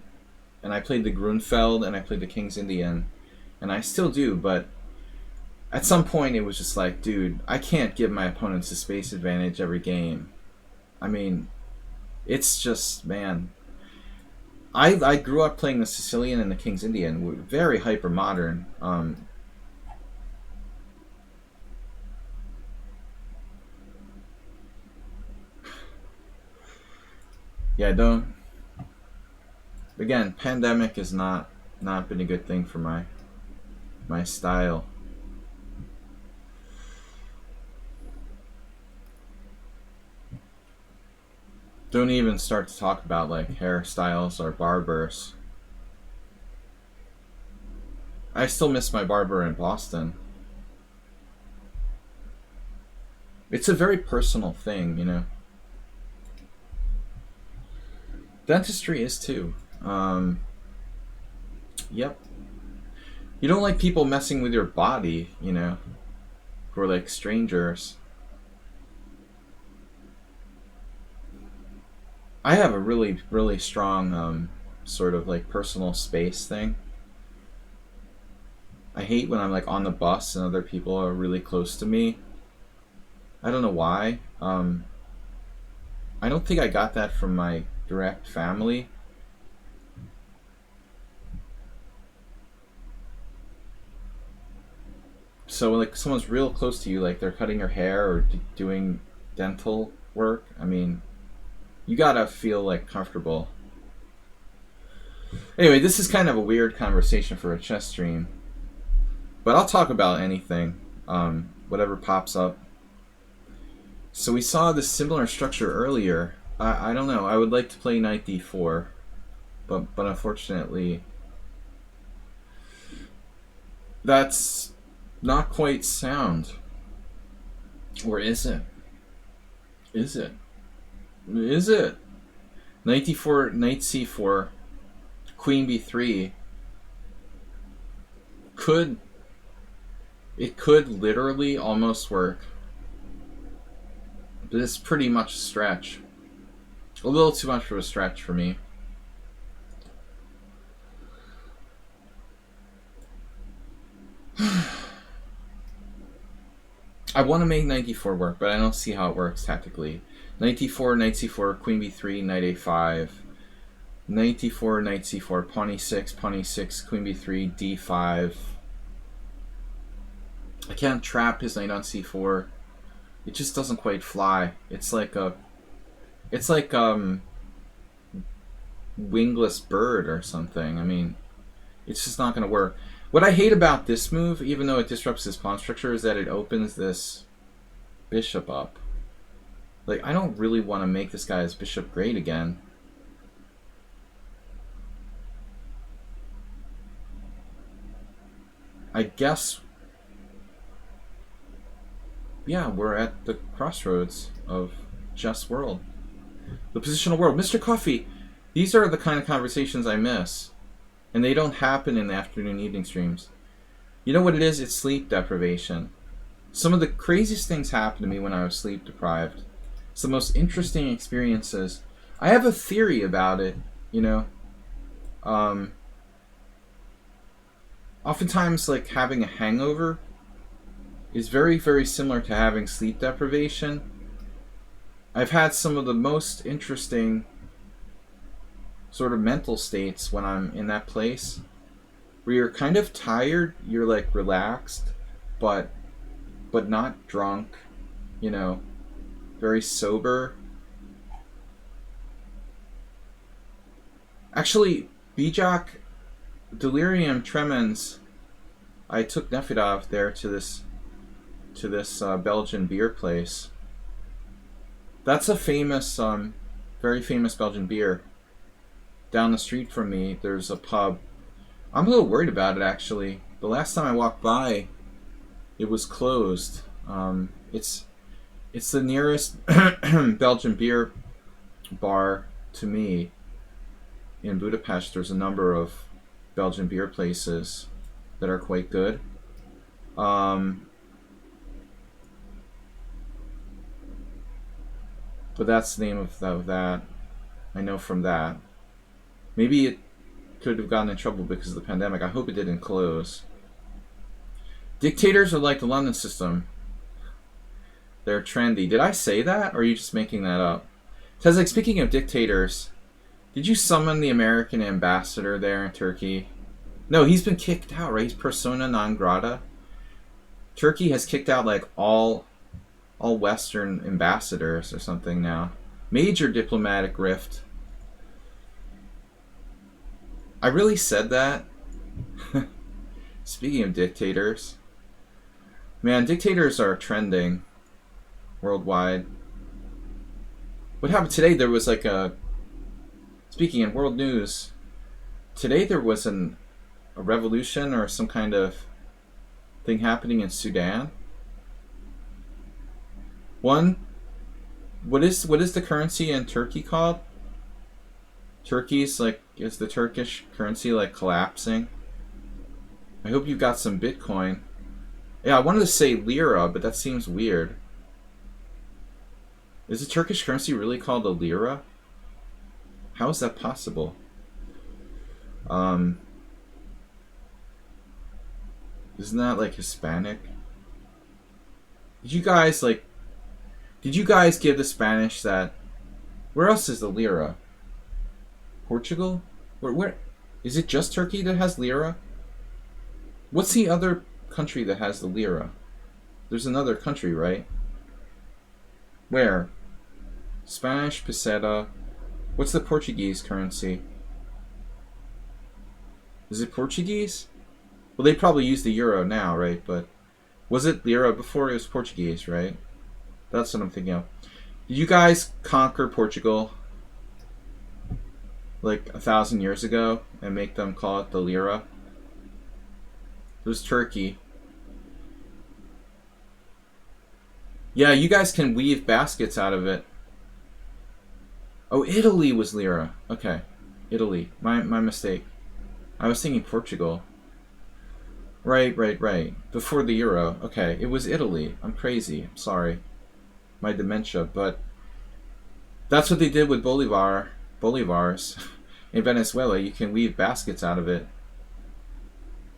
Speaker 1: And I played the Grunfeld and I played the King's Indian. And I still do, but at some point it was just like, dude, I can't give my opponents a space advantage every game. I mean, it's just, man. I grew up playing the Sicilian and the King's Indian, very hyper modern. Yeah, don't. Again, pandemic has not been a good thing for my style. Don't even start to talk about like hairstyles or barbers. I still miss my barber in Boston. It's a very personal thing, you know. Dentistry is too. Yep. You don't like people messing with your body, you know, or like strangers. I have a really, really strong sort of like personal space thing. I hate when I'm like on the bus and other people are really close to me. I don't know why. I don't think I got that from my direct family. So like someone's real close to you, like they're cutting your hair or doing dental work. I mean, you gotta feel like comfortable. Anyway, this is kind of a weird conversation for a chess stream, but I'll talk about anything, whatever pops up. So we saw this similar structure earlier. I don't know. I would like to play knight d4, but unfortunately, that's not quite sound. Or is it? Is it? Is it? Knight d4, knight c4, queen b3 could literally almost work. But it's pretty much a stretch. A little too much of a stretch for me. I want to make knight d4 work, but I don't see how it works tactically. Knight d4, knight c4, queen b3, knight a5. Knight d4, knight c4, pawn e6, queen b3, d5. I can't trap his knight on c4. It just doesn't quite fly. It's like wingless bird or something. I mean, it's just not going to work. What I hate about this move, even though it disrupts his pawn structure, is that it opens this bishop up. Like, I don't really want to make this guy's bishop great again. I guess, yeah, we're at the crossroads of chess world. The positional world. Mr. Coffee, these are the kind of conversations I miss. And they don't happen in the afternoon evening streams. You know what it is? It's sleep deprivation. Some of the craziest things happened to me when I was sleep deprived. It's the most interesting experiences. I have a theory about it, you know. Oftentimes, like, having a hangover is very, very similar to having sleep deprivation. I've had some of the most interesting sort of mental states when I'm in that place where you're kind of tired, you're like relaxed, but not drunk, you know, very sober. Actually, Bijak, delirium tremens, I took Nefedov there to this Belgian beer place. That's a famous, very famous Belgian beer. Down the street from me, there's a pub. I'm a little worried about it, actually. The last time I walked by, it was closed. It's the nearest Belgian beer bar to me in Budapest. There's a number of Belgian beer places that are quite good. But that's the name of that. I know from that. Maybe it could have gotten in trouble because of the pandemic. I hope it didn't close. Dictators are like the London system. They're trendy. Did I say that, or are you just making that up? Says, like, speaking of dictators, did you summon the American ambassador there in Turkey? No, he's been kicked out, right? He's persona non grata. Turkey has kicked out like all Western ambassadors or something now. Major diplomatic rift. I really said that? Speaking of dictators. Man, dictators are trending worldwide. What happened today? There was like a... Speaking in world news, today there was a revolution or some kind of thing happening in Sudan. What is the currency in Turkey called? Turkey's like, is the Turkish currency like collapsing? I hope you've got some Bitcoin. Yeah, I wanted to say lira, but that seems weird. Is the Turkish currency really called a lira? How is that possible? Isn't that like Hispanic? Did you guys like? Did you guys give the Spanish that? Where else is the lira? Portugal? Where? Is it just Turkey that has lira? What's the other country that has the lira? There's another country, right? Where? Spanish peseta. What's the Portuguese currency? Is it Portuguese? Well, they probably use the euro now, right? But was it lira before it was Portuguese, right? That's what I'm thinking of. Did you guys conquer Portugal like 1,000 years ago and make them call it the lira? It was Turkey. Yeah, you guys can weave baskets out of it. Oh, Italy was lira. Okay. Italy. My mistake. I was thinking Portugal. Right. Before the euro. Okay, it was Italy. I'm crazy. I'm sorry. My dementia. But that's what they did with Bolivars in Venezuela. You can weave baskets out of it.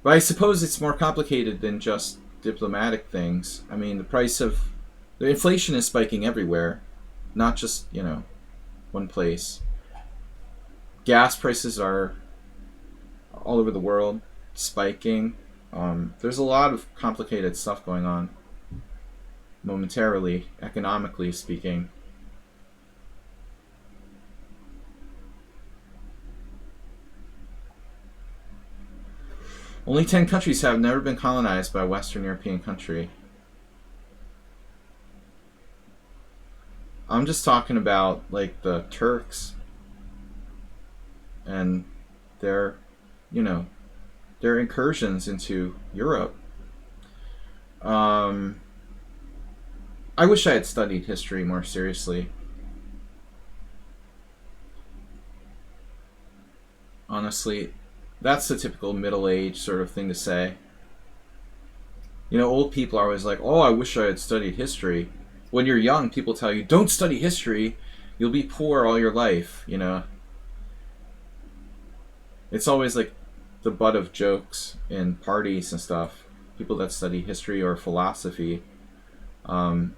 Speaker 1: But I suppose it's more complicated than just diplomatic things. I mean, the inflation is spiking everywhere, not just, one place. Gas prices are all over the world spiking. There's a lot of complicated stuff going on momentarily, economically speaking. Only 10 countries have never been colonized by a Western European country. I'm just talking about like the Turks and their incursions into Europe. I wish I had studied history more seriously. Honestly, that's the typical middle-aged sort of thing to say. Old people are always like, "Oh, I wish I had studied history." When you're young, people tell you, "Don't study history. You'll be poor all your life." It's always like the butt of jokes in parties and stuff. People that study history or philosophy. But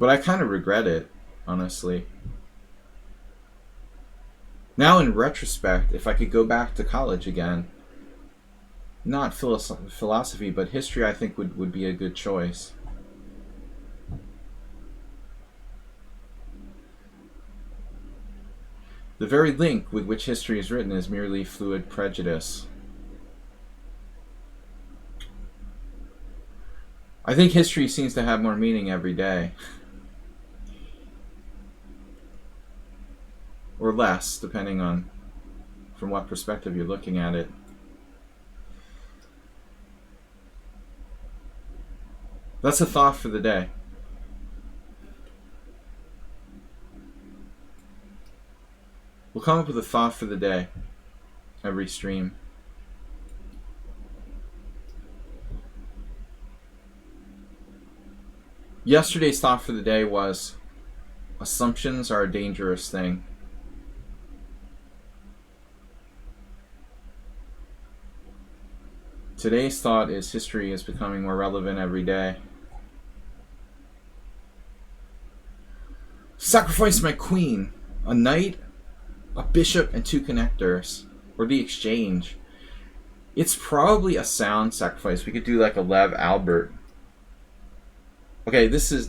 Speaker 1: I kind of regret it, honestly. Now, in retrospect, if I could go back to college again, not philosophy, but history, I think would be a good choice. The very link with which history is written is merely fluid prejudice. I think history seems to have more meaning every day. Or less, depending on from what perspective you're looking at it. That's a thought for the day. We'll come up with a thought for the day every stream. Yesterday's thought for the day was assumptions are a dangerous thing. Today's thought is history is becoming more relevant every day. Sacrifice my queen. A knight, a bishop, and 2 connectors. Or the exchange. It's probably a sound sacrifice. We could do like a Lev Albert. Okay, this is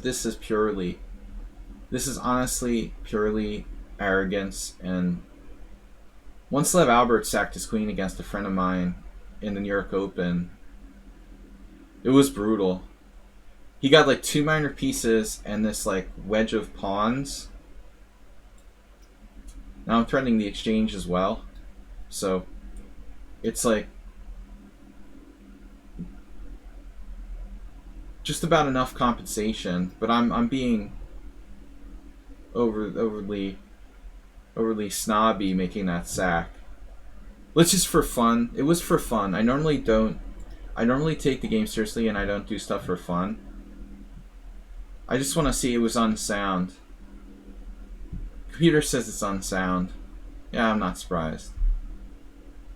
Speaker 1: honestly purely arrogance. And once Lev Albert sacked his queen against a friend of mine in the New York Open, it was brutal. He got like 2 minor pieces and this like wedge of pawns. Now I'm threatening the exchange as well. So it's like just about enough compensation, but I'm being overly snobby making that sack. Let's just for fun. It was for fun. I normally take the game seriously and I don't do stuff for fun. I just want to see it was unsound. Computer says it's unsound. Yeah, I'm not surprised.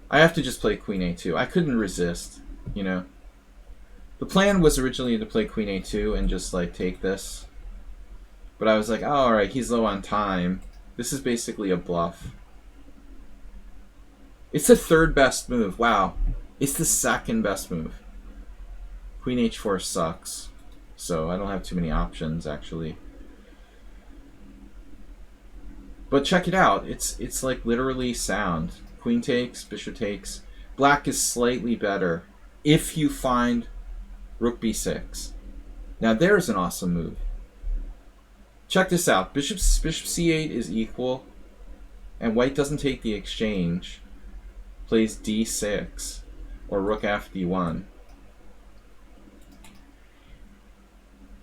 Speaker 1: I have to just play queen a2. I couldn't resist, you know. The plan was originally to play queen a2 and just like take this. But I was like, oh, alright, he's low on time. This is basically a bluff. It's the third best move. Wow. It's the second best move. Queen h4 sucks. So I don't have too many options, actually. But check it out. It's like literally sound. Queen takes, bishop takes. Black is slightly better if you find rook b6. Now there's an awesome move. Check this out. Bishop c8 is equal, and white doesn't take the exchange. Plays d6 or rook f d1.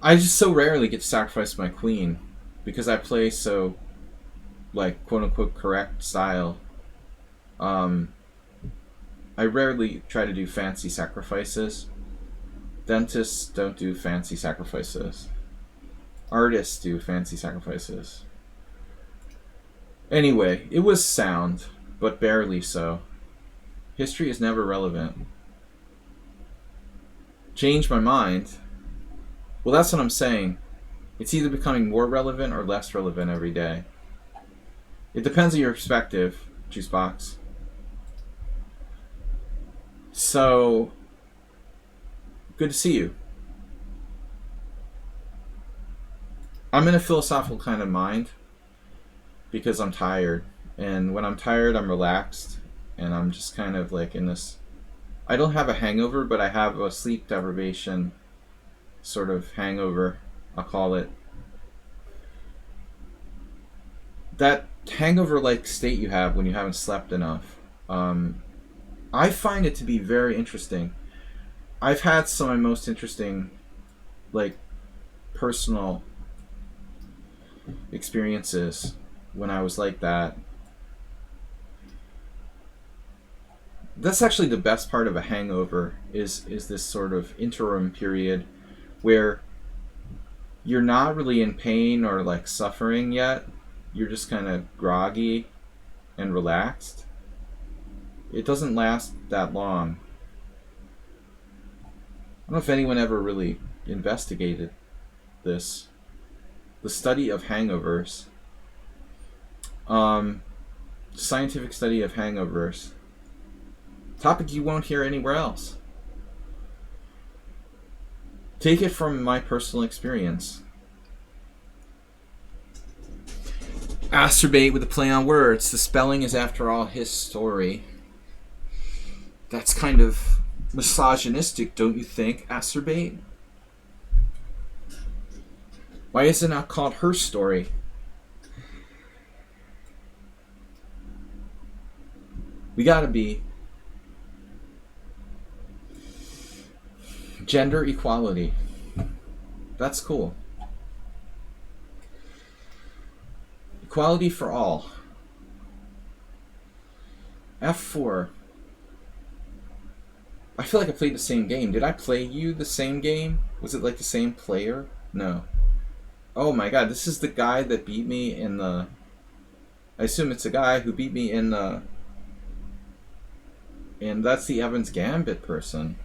Speaker 1: I just so rarely get to sacrifice my queen because I play so, like, quote-unquote correct style. I rarely try to do fancy sacrifices. Dentists don't do fancy sacrifices. Artists do fancy sacrifices. Anyway, it was sound, but barely so. History is never relevant. Change my mind. Well, that's what I'm saying. It's either becoming more relevant or less relevant every day. It depends on your perspective, Juicebox. So, good to see you. I'm in a philosophical kind of mind because I'm tired. And when I'm tired, I'm relaxed. And I'm just kind of like in this... I don't have a hangover, but I have a sleep deprivation sort of hangover, I'll call it. That hangover-like state you have when you haven't slept enough. I find it to be very interesting. I've had some of my most interesting, like, personal experiences when I was like that. That's actually the best part of a hangover is this sort of interim period where you're not really in pain or like suffering yet. You're just kind of groggy and relaxed. It doesn't last that long. I don't know if anyone ever really investigated this. The study of hangovers. Scientific study of hangovers. Topic you won't hear anywhere else. Take it from my personal experience. Acerbate with a play on words. The spelling is, after all, his story. That's kind of misogynistic, don't you think? Acerbate? Why is it not called her story? We gotta be gender equality. That's cool. Equality for all. F4. I feel like I played the same game. Did I play you the same game? Was it like the same player? No. Oh my god, this is the guy that beat me in the... I assume it's a guy who beat me in the... And that's the Evans Gambit person.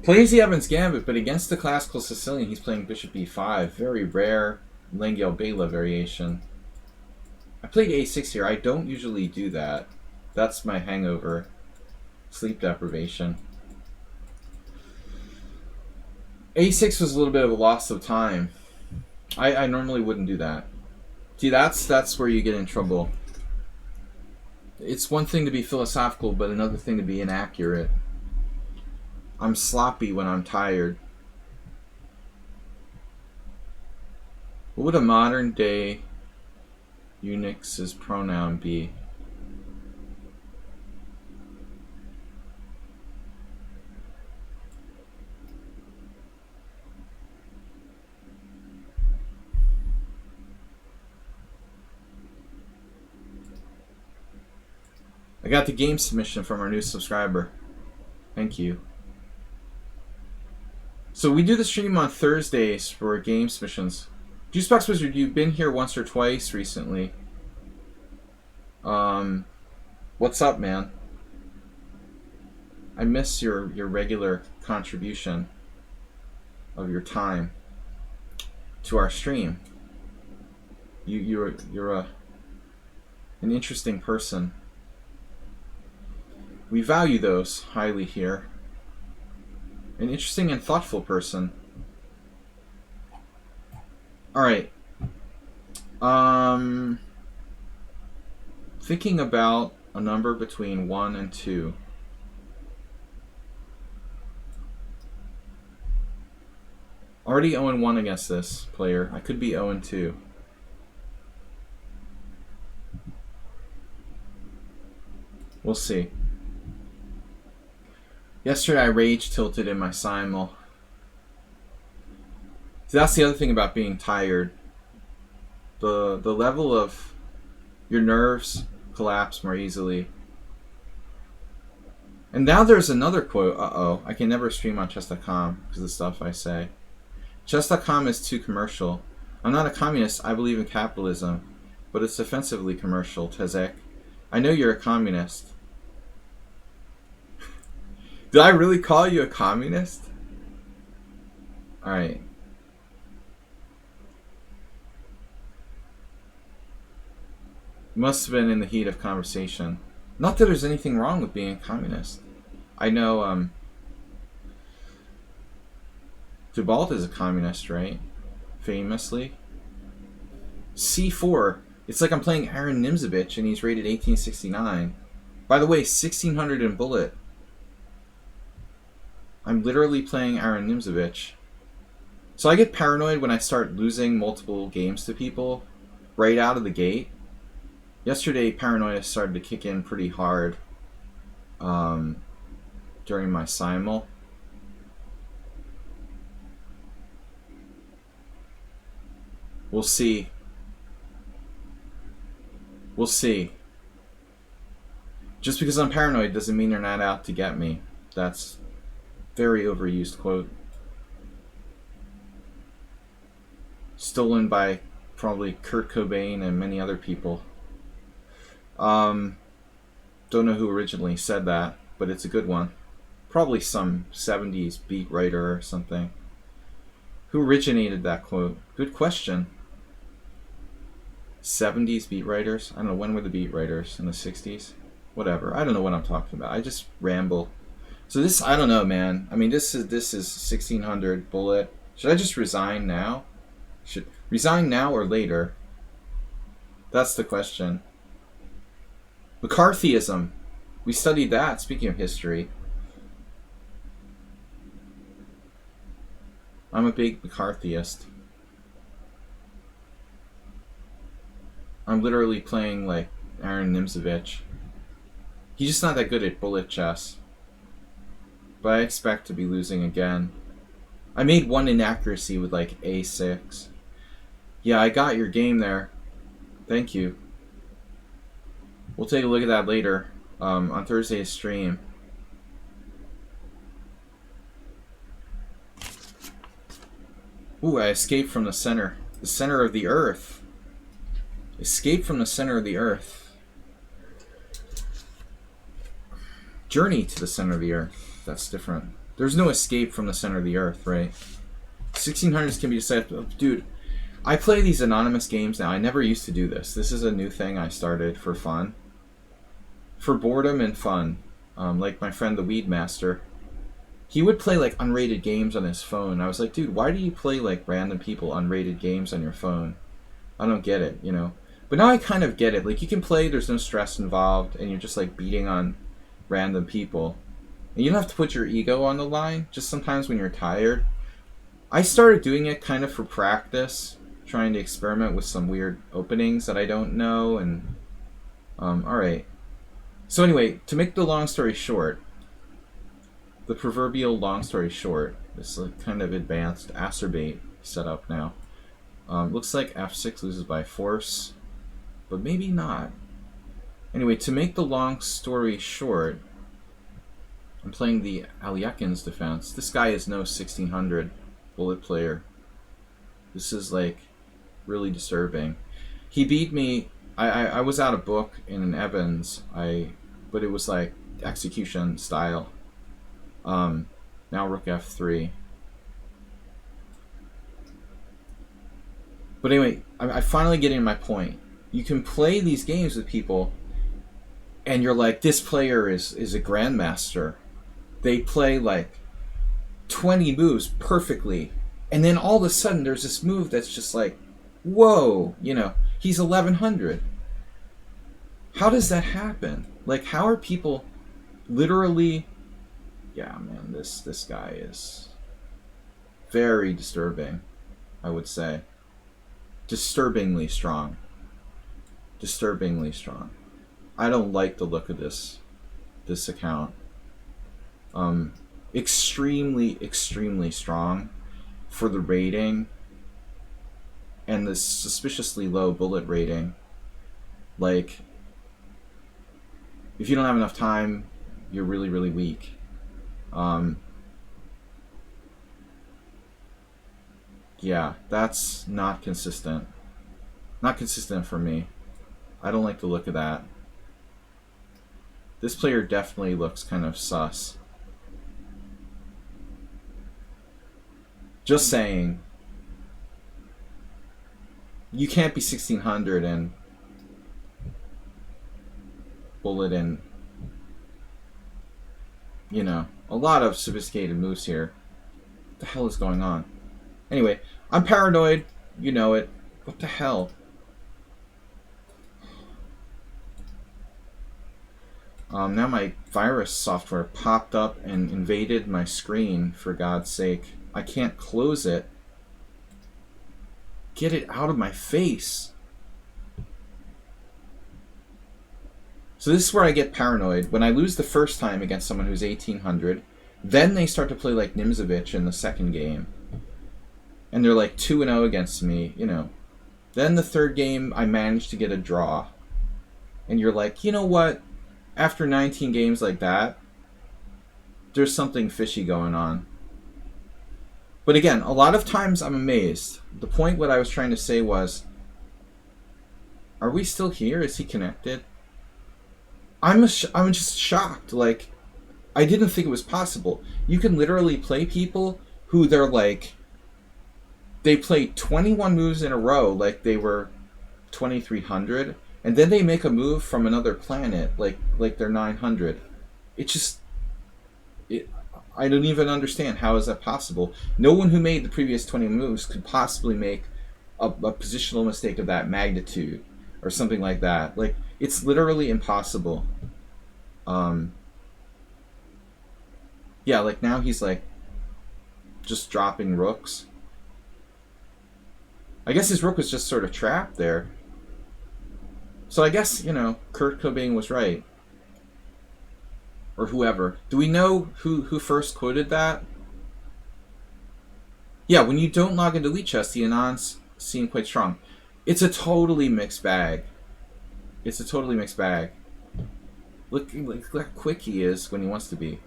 Speaker 1: Plays the Evans Gambit, but against the classical Sicilian, he's playing bishop e5. Very rare Lengyel-Bela variation. I played a6 here. I don't usually do that. That's my hangover. Sleep deprivation. a6 was a little bit of a loss of time. I normally wouldn't do that. See, that's where you get in trouble. It's one thing to be philosophical, but another thing to be inaccurate. I'm sloppy when I'm tired. What would a modern day Unix's pronoun be? I got the game submission from our new subscriber. Thank you. So we do the stream on Thursdays for game submissions. Juicebox Wizard, you've been here once or twice recently. What's up, man? I miss your regular contribution of your time to our stream. You're an interesting person. We value those highly here. An interesting and thoughtful person. All right. Thinking about a number between 1 and 2. Already 0-1 against this player. I could be 0-2. We'll see. Yesterday I rage tilted in my simul. So that's the other thing about being tired. The level of your nerves collapse more easily. And now there's another quote. Uh-oh. I can never stream on chess.com because of the stuff I say. Chess.com is too commercial. I'm not a communist. I believe in capitalism. But it's offensively commercial, Tezek. I know you're a communist. Did I really call you a communist? Alright. Must have been in the heat of conversation. Not that there's anything wrong with being a communist. I know, Dubalt is a communist, right? Famously. C4. It's like I'm playing Aaron Nimzovich and he's rated 1869. By the way, 1600 in bullet. I'm literally playing Aaron Nimzovich. So I get paranoid when I start losing multiple games to people right out of the gate. Yesterday, paranoia started to kick in pretty hard during my simul. We'll see. We'll see. Just because I'm paranoid doesn't mean they're not out to get me. That's very overused quote. Stolen by probably Kurt Cobain and many other people. Don't know who originally said that, but it's a good one. Probably some 70s beat writer or something. Who originated that quote? Good question. 70s beat writers? I don't know, when were the beat writers? In the 60s? Whatever. I don't know what I'm talking about. I just ramble. So this, I don't know, man. I mean, this is 1600 bullet. Should I just resign now? Should resign now or later? That's the question. McCarthyism. We studied that, speaking of history. I'm a big McCarthyist. I'm literally playing like Aaron Nimzovich. He's just not that good at bullet chess. But I expect to be losing again. I made one inaccuracy with like A6. Yeah, I got your game there. Thank you. We'll take a look at that later on Thursday's stream. Ooh, I escaped from the center. The center of the earth. Escape from the center of the earth. Journey to the center of the earth. That's different. There's no escape from the center of the earth, right? 1600s can be decided. Dude, I play these anonymous games now. I never used to do this. This is a new thing I started for fun. For boredom and fun. Like my friend the Weed Master. He would play like unrated games on his phone. I was like, dude, why do you play like random people unrated games on your phone? I don't get it, you know. But now I kind of get it. Like you can play, there's no stress involved, and you're just like beating on random people. And you don't have to put your ego on the line, just sometimes when you're tired. I started doing it kind of for practice, trying to experiment with some weird openings that I don't know, and alright. So anyway, to make the long story short, the proverbial long story short, this like kind of advanced acerbate setup now. Looks like f6 loses by force, but maybe not. Anyway, to make the long story short, I'm playing the Alyakin's defense. This guy is no 1600 bullet player. This is like really disturbing. He beat me. I was out a book in an Evans. But it was like execution style. Now rook f3. But anyway, I finally getting my point. You can play these games with people, and you're like, this player is a grandmaster. They play like 20 moves perfectly, and then all of a sudden there's this move that's just like, whoa, he's 1100. How does that happen? Like, how are people literally... Yeah, man, this guy is very disturbing, I would say. Disturbingly strong. Disturbingly strong. I don't like the look of this account. Extremely, extremely strong for the rating and the suspiciously low bullet rating. Like, if you don't have enough time, you're really, really weak. Yeah, that's not consistent. Not consistent for me. I don't like the look of that. This player definitely looks kind of sus. Just saying. You can't be 1600 and bullet in, a lot of sophisticated moves here. What the hell is going on? Anyway, I'm paranoid. You know it. What the hell? Now my virus software popped up and invaded my screen, for God's sake. I can't close it. Get it out of my face. So this is where I get paranoid. When I lose the first time against someone who's 1800, then they start to play like Nimzovich in the second game. And they're like 2-0 against me, Then the third game, I managed to get a draw. And you're like, you know what? After 19 games like that, there's something fishy going on. But again, a lot of times I'm amazed. The point what I was trying to say was, are we still here? Is he connected? I'm just shocked. Like, I didn't think it was possible. You can literally play people who they're like, they play 21 moves in a row like they were 2300, and then they make a move from another planet like they're 900. I don't even understand, how is that possible. No one who made the previous 20 moves could possibly make a positional mistake of that magnitude or something like that. Like, it's literally impossible. Yeah, like now he's like just dropping rooks. I guess his rook was just sort of trapped there. So I guess, Kurt Cobain was right. Or whoever. Do we know who first quoted that? Yeah, when you don't log into Lichess, the Anons seem quite strong. It's a totally mixed bag. It's a totally mixed bag. Look how quick he is when he wants to be.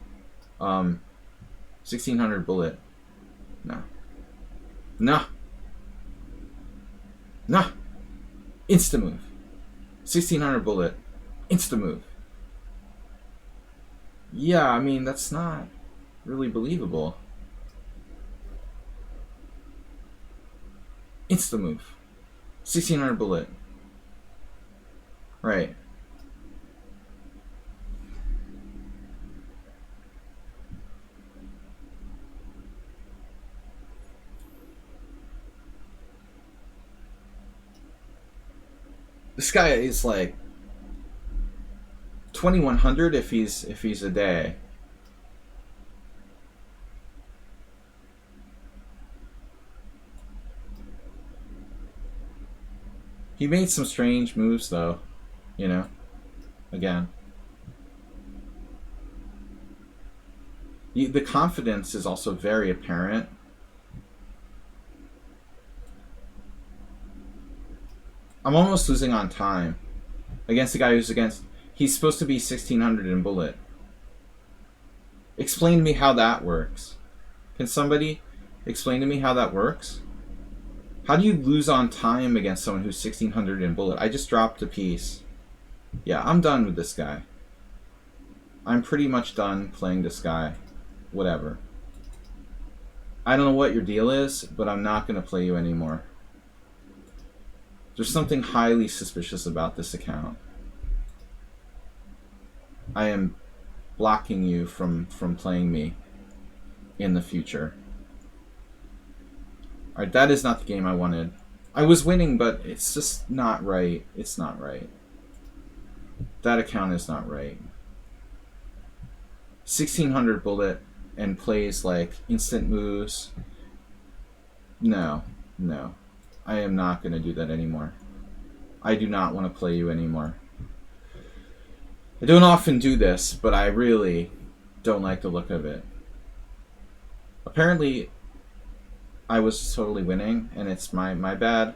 Speaker 1: 1600 bullet. No. No. No. Insta move. 1600 bullet. Insta move. Yeah, I mean, that's not really believable. Insta move. 1600 bullet. Right. This guy is like 2100 if he's a day. He made some strange moves though, again. The confidence is also very apparent. I'm almost losing on time against the guy who's he's supposed to be 1600 in bullet. Explain to me how that works. Can somebody explain to me how that works? How do you lose on time against someone who's 1600 in bullet? I just dropped a piece. Yeah, I'm done with this guy. I'm pretty much done playing this guy. Whatever. I don't know what your deal is, but I'm not going to play you anymore. There's something highly suspicious about this account. I am blocking you from playing me in the future. Alright, that is not the game I wanted. I was winning, but it's just not right. It's not right. That account is not right. 1600 bullet and plays like instant moves. No, no. I am not going to do that anymore. I do not want to play you anymore. I don't often do this, but I really don't like the look of it. Apparently, I was totally winning, and it's my bad.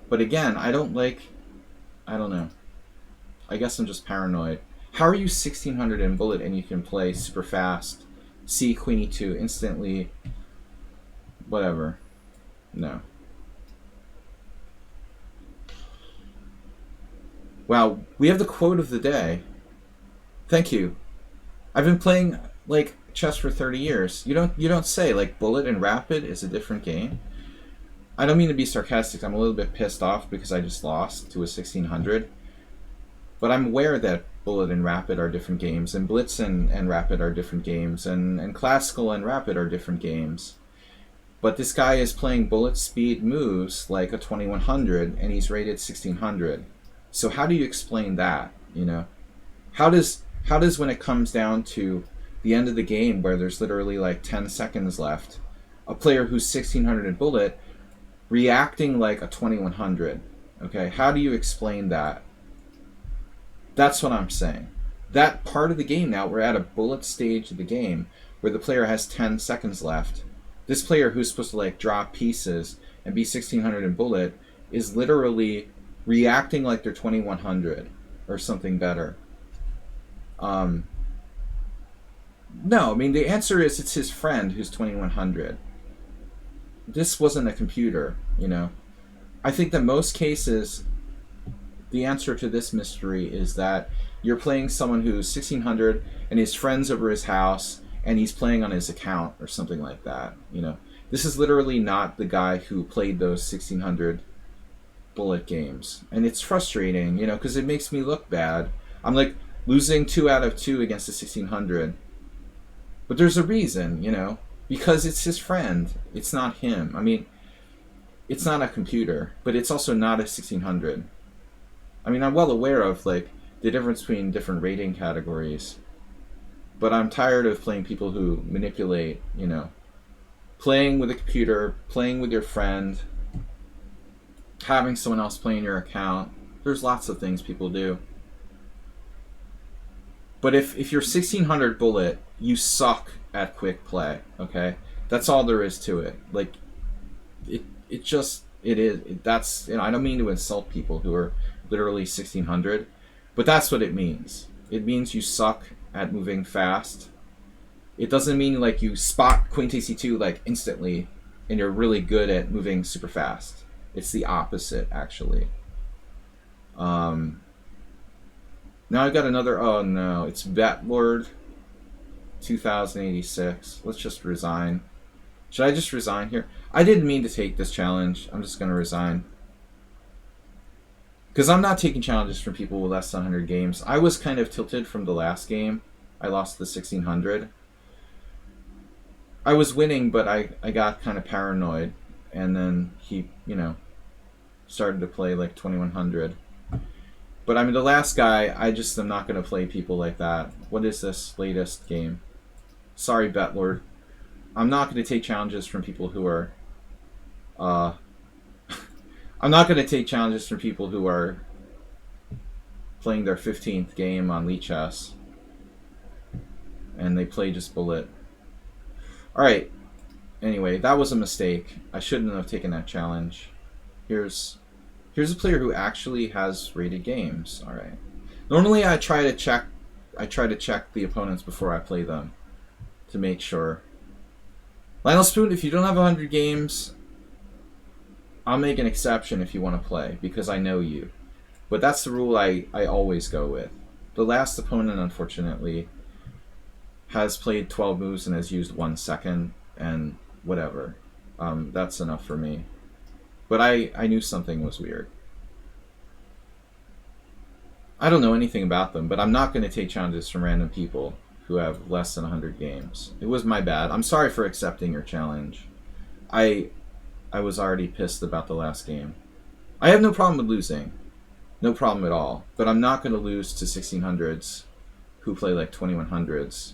Speaker 1: But again, I don't know. I guess I'm just paranoid. How are you 1600 in bullet and you can play super fast, C, Queen E2 instantly, whatever. No. Wow, we have the quote of the day. Thank you. I've been playing like chess for 30 years. You don't say like bullet and rapid is a different game. I don't mean to be sarcastic. I'm a little bit pissed off because I just lost to a 1600. But I'm aware that bullet and rapid are different games, and blitz and rapid are different games, and classical and rapid are different games. But this guy is playing bullet speed moves like a 2100, and he's rated 1600. So how do you explain that? You know, how does when it comes down to the end of the game where there's literally like 10 seconds left, a player who's 1600 in bullet reacting like a 2100? Okay, how do you explain that? That's what I'm saying. That part of the game now, we're at a bullet stage of the game where the player has 10 seconds left. This player who's supposed to like drop pieces and be 1600 in bullet is literally reacting like they're 2100 or something better. No, I mean the answer is it's his friend who's 2100. This wasn't a computer, you know. I think that most cases the answer to this mystery is that you're playing someone who's 1600 and his friend's over his house and he's playing on his account or something like that, you know. This is literally not the guy who played those 1600 bullet games. And it's frustrating, you know, because it makes me look bad. I'm like losing 2 out of 2 against the 1600. But there's a reason, you know, because it's his friend. It's not him. I mean, it's not a computer, but it's also not a 1600. I mean, I'm well aware of like the difference between different rating categories, but I'm tired of playing people who manipulate, you know, playing with a computer, playing with your friend, having someone else playing your account. There's lots of things people do. But if you're 1600 bullet, you suck at quick play, okay? That's all there is to it. Like, it is. That's, you know, I don't mean to insult people who are literally 1600, but that's what it means. It means you suck at moving fast. It doesn't mean like you spot Queen takes E2 like instantly and you're really good at moving super fast. It's the opposite, actually. Now I've got another, oh no, it's Batlord 2086. Let's just resign. Should I just resign here? I didn't mean to take this challenge. I'm just going to resign. Because I'm not taking challenges from people with less than 100 games. I was kind of tilted from the last game. I lost the 1600. I was winning, but I got kind of paranoid. And then he, you know, started to play like 2100. But I mean, the last guy, I just am not going to play people like that. What is this latest game? Sorry, Betlord. I'm not going to take challenges from people who are... I'm not going to take challenges from people who are playing their 15th game on Lichess. And they play just bullet. Alright. Anyway, that was a mistake. I shouldn't have taken that challenge. Here's a player who actually has rated games. Alright. Normally I try to check the opponents before I play them to make sure. Lionel Spoon, if you don't have 100 games, I'll make an exception if you want to play because I know you. But that's the rule I always go with. The last opponent, unfortunately, has played 12 moves and has used 1 second, and whatever. That's enough for me. But I knew something was weird. I don't know anything about them, but I'm not going to take challenges from random people who have less than 100 games. It was my bad. I'm sorry for accepting your challenge. I was already pissed about the last game. I have no problem with losing. No problem at all. But I'm not going to lose to 1600s who play like 2100s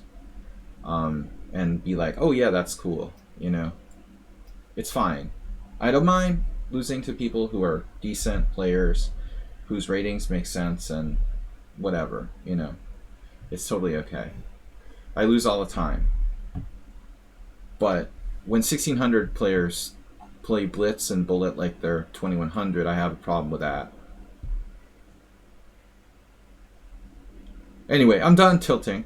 Speaker 1: and be like, oh yeah, that's cool. You know? It's fine. I don't mind losing to people who are decent players whose ratings make sense and whatever, you know. It's totally okay. I lose all the time. But when 1600 players play blitz and bullet like they're 2100, I have a problem with that. Anyway, I'm done tilting.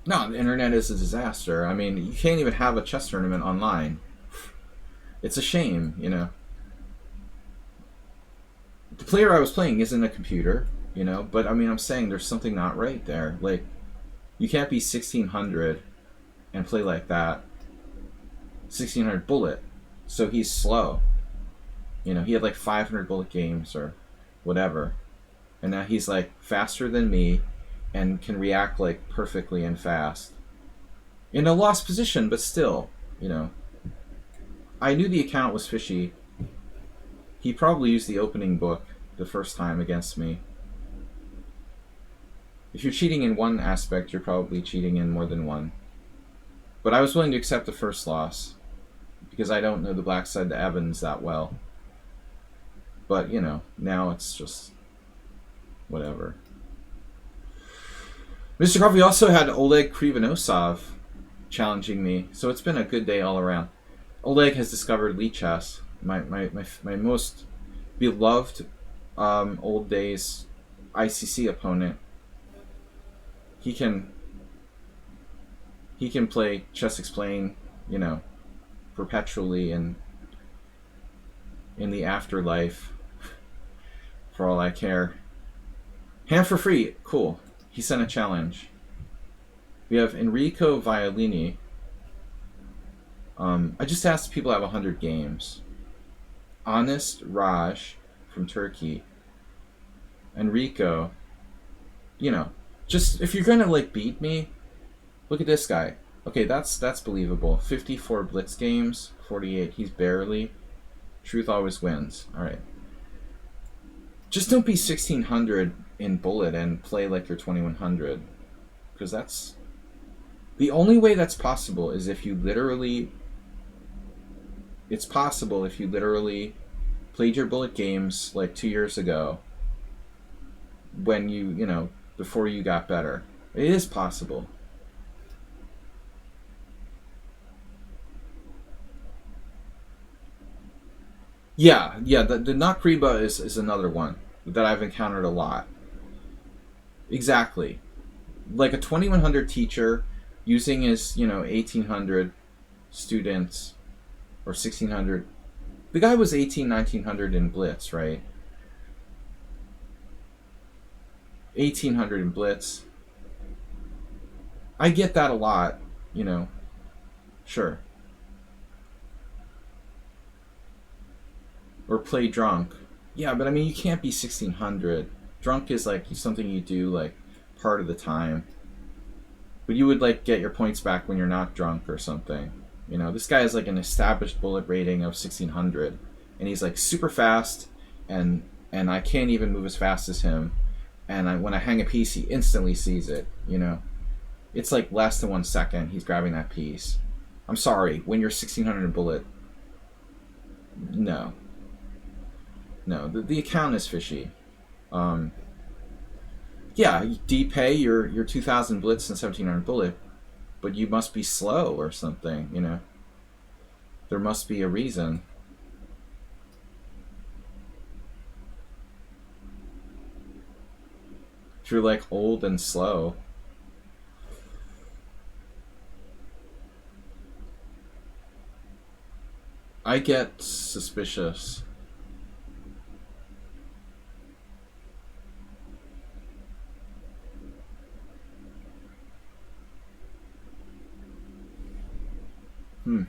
Speaker 1: No, the internet is a disaster. I mean, you can't even have a chess tournament online. It's a shame, you know. The player I was playing isn't a computer, you know, but I mean, I'm saying there's something not right there. Like, you can't be 1600 and play like that. 1600 bullet. So he's slow. You know, he had like 500 bullet games or whatever. And now he's like faster than me and can react like perfectly and fast. In a lost position, but still, you know. I knew the account was fishy. He probably used the opening book the first time against me. If you're cheating in one aspect, you're probably cheating in more than one. But I was willing to accept the first loss because I don't know the black side to Evans that well. But, you know, now it's just whatever. Mr. Coffee also had Oleg Krivonosov challenging me, so it's been a good day all around. Oleg has discovered Lichess, my most beloved old days ICC opponent. He can play Chess Explain, you know, perpetually and in the afterlife for all I care. Hand for free, cool. He sent a challenge. We have Enrico Violini. I just asked people who have 100 games. Honest Raj from Turkey. Enrico. You know, just if you're gonna like beat me, look at this guy. Okay, that's believable. 54 blitz games, 48. He's barely. Truth always wins. All right. Just don't be 1600 in bullet and play like you're 2100, because that's the only way that's possible is if you literally. It's possible if you literally played your bullet games like 2 years ago when you know, before you got better. It is possible. Yeah, the Nakriba is another one that I've encountered a lot. Exactly. Like a 2100 teacher using his, you know, 1800 students or 1600. The guy was 1900 in blitz, right? 1800 in blitz. I get that a lot, you know. Sure. Or play drunk. Yeah, but I mean, you can't be 1600. Drunk is like something you do like part of the time. But you would like get your points back when you're not drunk or something. You know, this guy has like an established bullet rating of 1600, and he's like super fast, and I can't even move as fast as him. And when I hang a piece, he instantly sees it. You know, it's like less than 1 second he's grabbing that piece. I'm sorry, when you're 1600 bullet, no, the account is fishy. Yeah, do you pay your 2000 blitz and 1700 bullet? But you must be slow or something, you know. There must be a reason. If you're like old and slow. I get suspicious. Hmm.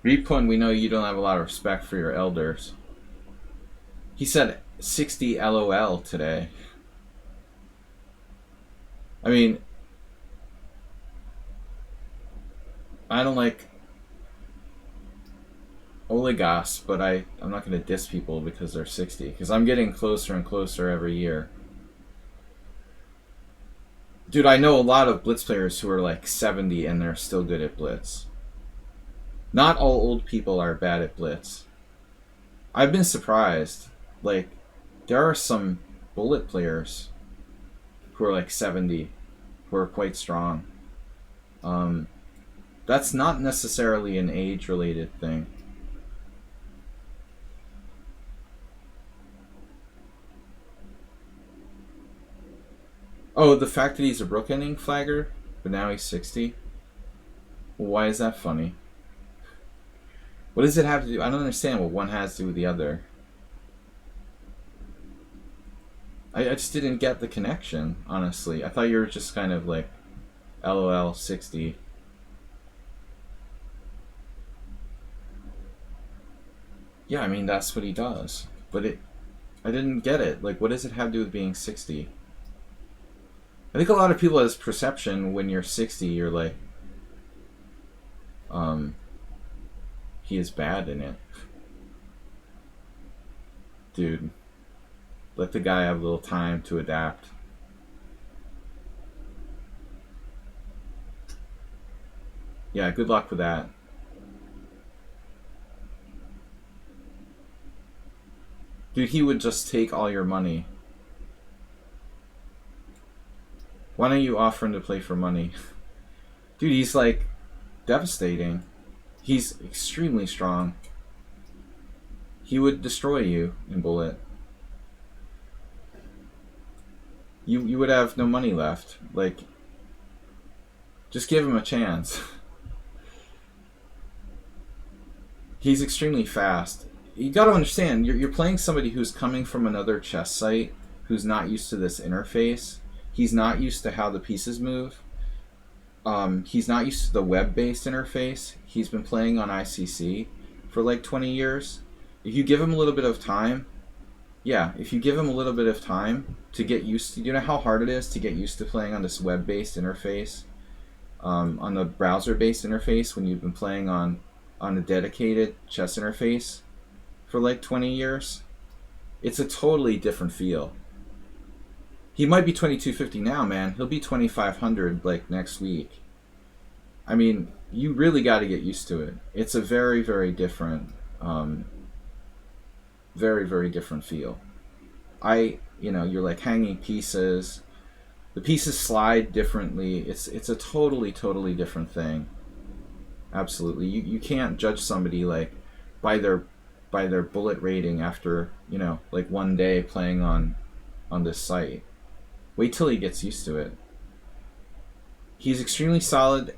Speaker 1: Repun, we know you don't have a lot of respect for your elders. He said 60 LOL today. I mean, I don't like oligarchs, but I'm not going to diss people because they're 60. Because I'm getting closer and closer every year. Dude, I know a lot of Blitz players who are like 70 and they're still good at Blitz. Not all old people are bad at Blitz. I've been surprised. Like, there are some bullet players who are like 70 who are quite strong. That's not necessarily an age-related thing. Oh, the fact that he's a Brook Ending flagger, but now he's 60? Well, why is that funny? What does it have to do? I don't understand what one has to do with the other. I just didn't get the connection, honestly. I thought you were just kind of like, LOL 60. Yeah, I mean, that's what he does. But I didn't get it. Like, what does it have to do with being 60? I think a lot of people has perception when you're 60, you're like, he is bad in it. Dude, let the guy have a little time to adapt. Yeah, good luck with that. Dude, he would just take all your money. Why don't you offer him to play for money? Dude, he's like devastating. He's extremely strong. He would destroy you in Bullet. You would have no money left. Like, just give him a chance. He's extremely fast. You gotta understand, you're playing somebody who's coming from another chess site, who's not used to this interface. He's not used to how the pieces move. He's not used to the web-based interface. He's been playing on ICC for like 20 years. If you give him a little bit of time, if you give him a little bit of time to get used to, you know how hard it is to get used to playing on this web-based interface, on the browser-based interface when you've been playing on a dedicated chess interface for like 20 years? It's a totally different feel. He might be 2250 now, man. He'll be 2500 like next week. I mean, you really got to get used to it. It's a very, very different, very, very different feel. You're like hanging pieces. The pieces slide differently. It's a totally, totally different thing. Absolutely. You can't judge somebody like by their bullet rating after, like one day playing on this site. Wait till he gets used to it. He's extremely solid,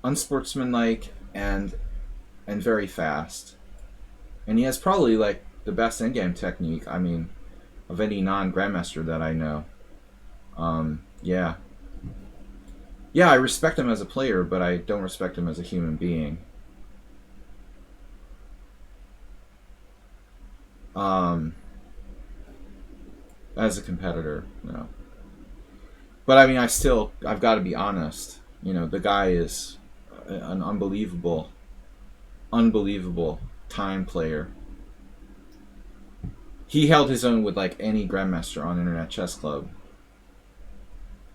Speaker 1: unsportsmanlike, and very fast. And he has probably like the best endgame technique, I mean, of any non-grandmaster that I know. Yeah, I respect him as a player, but I don't respect him as a human being. As a competitor, no. But I mean, I've got to be honest. The guy is an unbelievable time player. He held his own with like any grandmaster on Internet Chess Club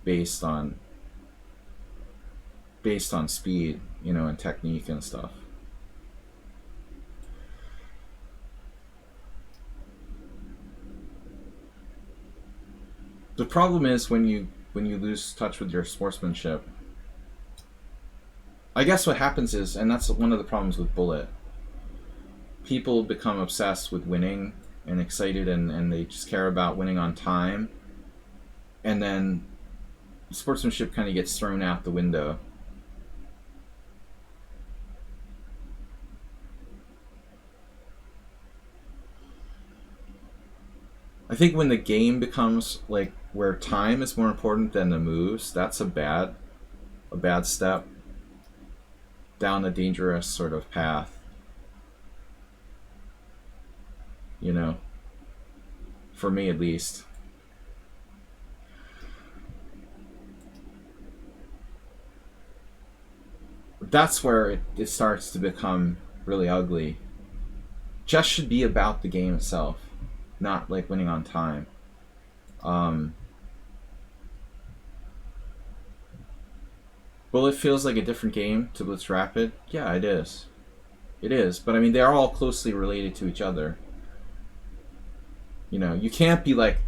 Speaker 1: based on speed, and technique and stuff. The problem is when you lose touch with your sportsmanship. I guess what happens is, and that's one of the problems with Bullet, people become obsessed with winning and excited, and they just care about winning on time. And then sportsmanship kind of gets thrown out the window. I think when the game becomes like where time is more important than the moves, that's a bad step down a dangerous sort of path. You know, for me at least. That's where it starts to become really ugly. Chess should be about the game itself, not like winning on time. Well, it feels like a different game to Blitz Rapid. Yeah, it is. It is, but I mean, they are all closely related to each other. You know, you can't be like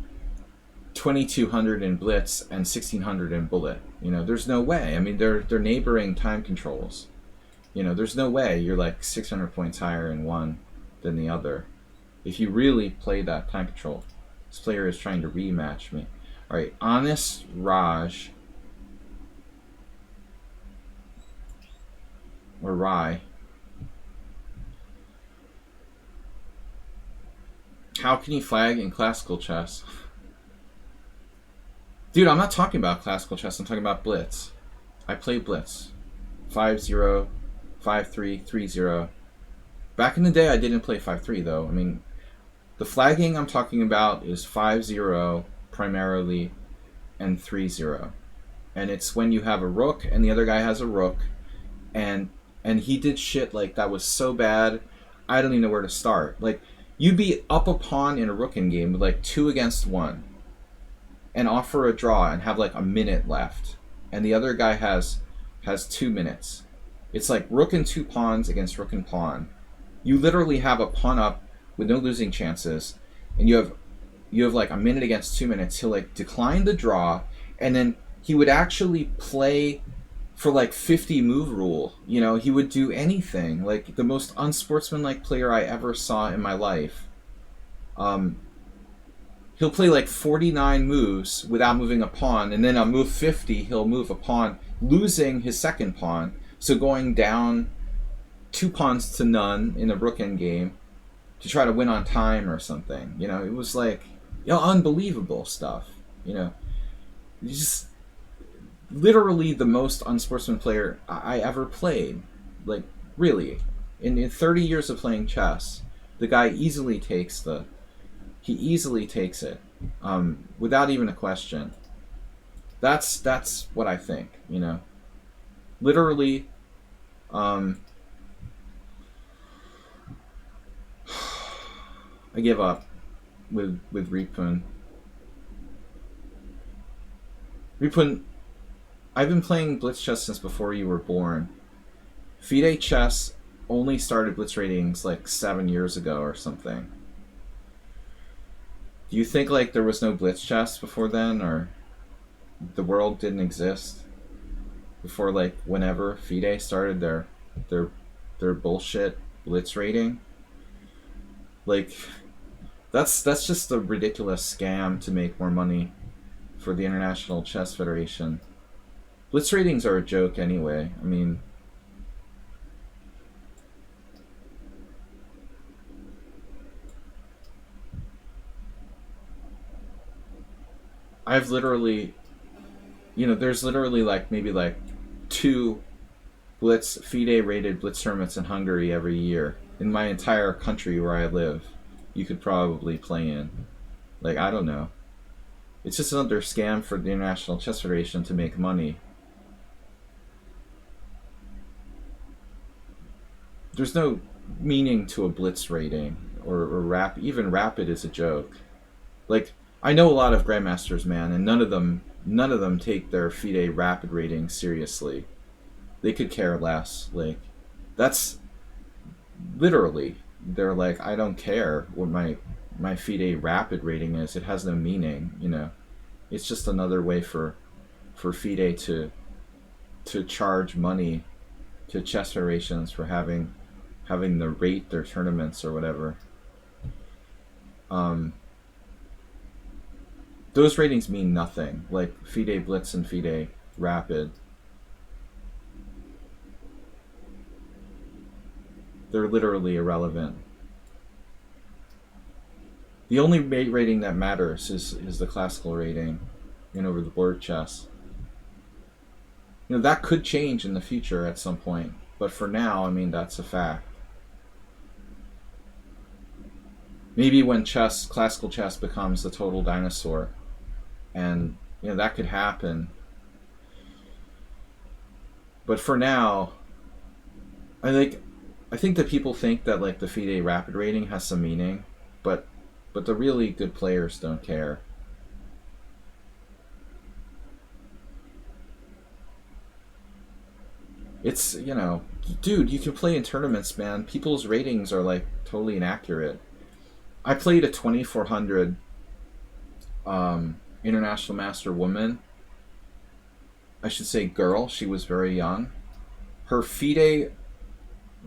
Speaker 1: 2200 in Blitz and 1600 in Bullet. You know, there's no way. I mean, they're neighboring time controls. You know, there's no way you're like 600 points higher in one than the other. If you really play that time control, this player is trying to rematch me. All right, Honest Raj or Rai. How can you flag in classical chess? Dude, I'm not talking about classical chess. I'm talking about Blitz. I play Blitz. 5-0, 5-3, 3-0. Back in the day, I didn't play 5-3, though. I mean, the flagging I'm talking about is 5-0 primarily and 3-0. And it's when you have a rook and the other guy has a rook. And he did shit like that was so bad, I don't even know where to start. Like, you'd be up a pawn in a rook in game with like 2 against 1 and offer a draw and have like a minute left. And the other guy has 2 minutes. It's like rook and 2 pawns against rook and pawn. You literally have a pawn up with no losing chances, and you have like a minute against 2 minutes. He'll like decline the draw, and then he would actually play for like 50 move rule. You know, he would do anything. Like the most unsportsmanlike player I ever saw in my life. He'll play like 49 moves without moving a pawn, and then on move 50 he'll move a pawn, losing his second pawn, so going down 2 pawns to none in a rook endgame to try to win on time or something. You know, it was like, you know, unbelievable stuff. You know, just literally the most unsportsman player I ever played. Like, really, in 30 years of playing chess, the guy easily takes it without even a question. That's what I think. You know, literally. I give up with Ripun. Ripun, I've been playing Blitz chess since before you were born. FIDE chess only started Blitz ratings like 7 years ago or something. Do you think like there was no Blitz chess before then, or the world didn't exist before like whenever FIDE started their bullshit Blitz rating? Like, that's just a ridiculous scam to make more money for the International Chess Federation. Blitz ratings are a joke anyway. I mean, I've literally, you know, there's literally like maybe like 2 Blitz FIDE rated Blitz tournaments in Hungary every year. In my entire country where I live, you could probably play in. Like, I don't know. It's just another scam for the International Chess Federation to make money. There's no meaning to a Blitz rating or even Rapid is a joke. Like, I know a lot of grandmasters, man, and none of them take their FIDE Rapid rating seriously. They could care less. Like, that's literally, they're like, I don't care what my FIDE Rapid rating is. It has no meaning, you know. It's just another way for FIDE to charge money to chess federations for having to rate their tournaments or whatever. those ratings mean nothing. Like FIDE Blitz and FIDE Rapid. They're literally irrelevant. The only rating that matters is the classical rating in over the board chess. That could change in the future at some point. But for now, I mean, that's a fact. Maybe when classical chess becomes the total dinosaur, and that could happen. But for now, I think that people think that like the FIDE Rapid rating has some meaning, but the really good players don't care. It's, dude, you can play in tournaments, man. People's ratings are like totally inaccurate. I played a 2400 International Master woman. I should say girl. She was very young. Her FIDE,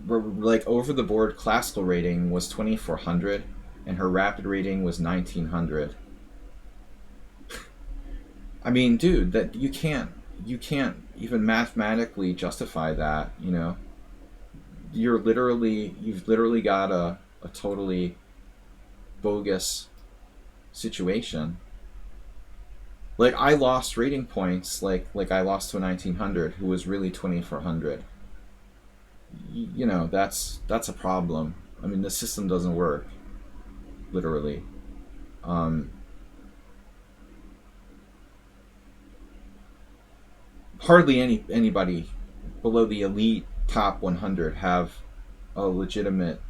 Speaker 1: like over the board classical rating was 2400, and her rapid rating was 1900. I mean, dude, that you can't even mathematically justify that. You've literally got a totally bogus situation. Like I lost rating points, like I lost to a 1900 who was really 2400. That's a problem. I mean, the system doesn't work, literally. Hardly anybody below the elite top 100 have a legitimate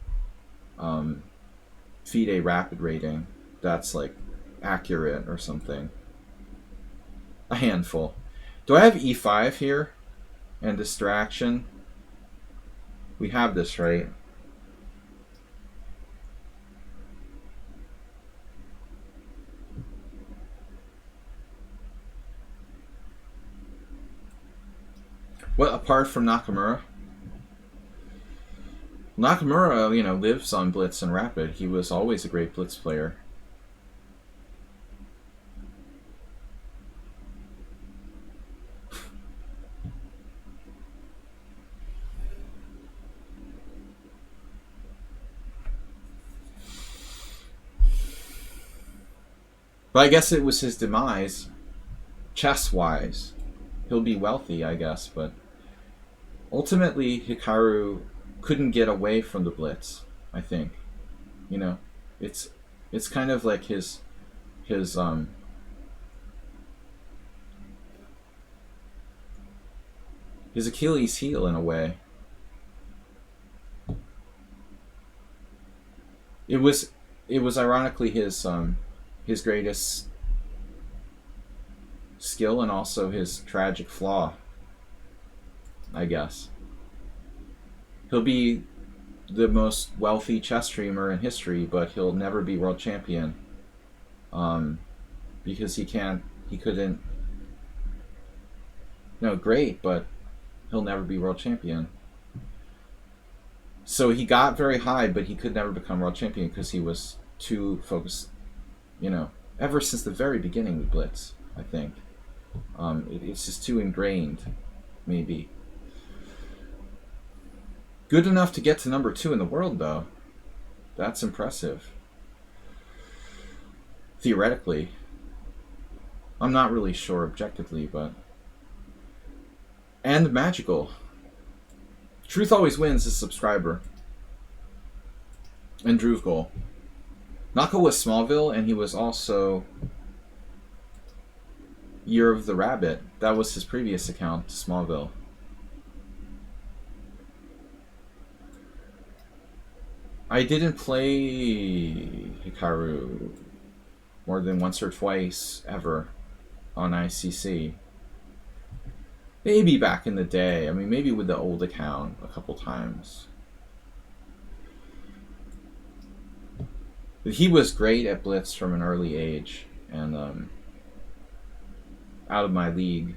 Speaker 1: FIDE Rapid rating that's like accurate or something. A handful. Do I have e5 here and distraction? We have this, right? What, apart from Nakamura? Nakamura, lives on Blitz and Rapid. He was always a great Blitz player. But I guess it was his demise, chess-wise. He'll be wealthy, I guess, but ultimately Hikaru couldn't get away from the Blitz, I think. It's kind of like his Achilles heel in a way. It was ironically his greatest skill and also his tragic flaw, I guess. He'll be the most wealthy chess streamer in history, but he'll never be world champion. Because he couldn't. Great, but he'll never be world champion. So he got very high, but he could never become world champion because he was too focused, ever since the very beginning with Blitz, I think. It's just too ingrained, maybe. Good enough to get to number 2 in the world, though. That's impressive. Theoretically. I'm not really sure objectively, but... And magical. Truth always wins as subscriber. And Drew's goal. Naka was Smallville, and he was also Year of the Rabbit. That was his previous account, Smallville. I didn't play Hikaru more than once or twice ever on ICC. Maybe back in the day. I mean, maybe with the old account a couple times. But he was great at Blitz from an early age, and out of my league.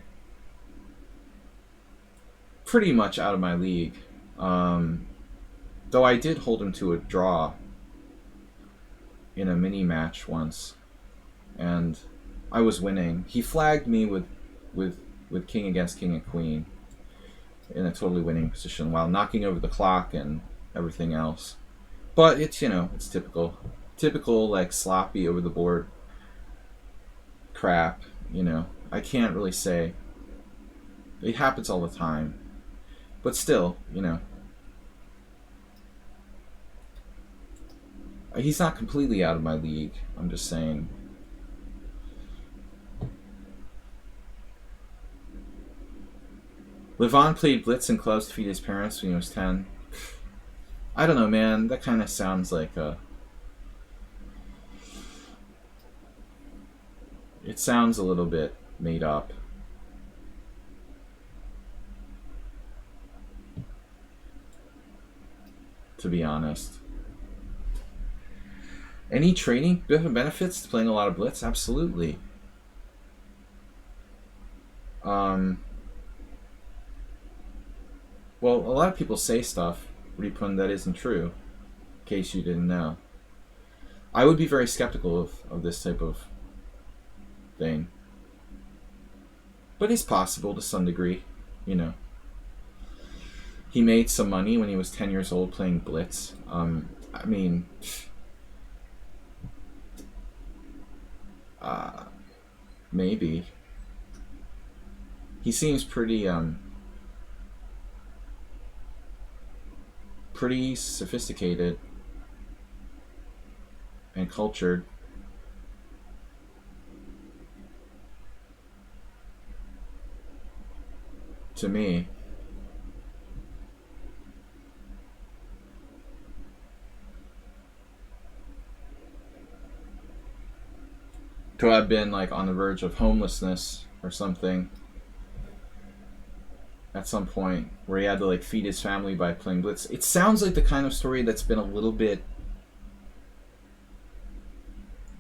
Speaker 1: Pretty much out of my league. Though I did hold him to a draw in a mini match once, and I was winning. He flagged me with king against king and queen in a totally winning position while knocking over the clock and everything else. But it's, you know, it's typical like sloppy over the board crap. You know, I can't really say. It happens all the time. But still, you know, he's not completely out of my league. I'm just saying. Levon played blitz and clubs to feed his parents when he was 10. I don't know, man. That kind of sounds like a... It sounds a little bit made up. To be honest. Any training benefits to playing a lot of blitz? Absolutely. Well, a lot of people say stuff, Ripun, that isn't true, in case you didn't know. I would be very skeptical of this type of thing. But it's possible to some degree, you know. He made some money when he was 10 years old playing blitz. I mean... maybe. He seems pretty sophisticated and cultured. To me. To have been like on the verge of homelessness or something at some point where he had to like feed his family by playing blitz. It sounds like the kind of story that's been a little bit,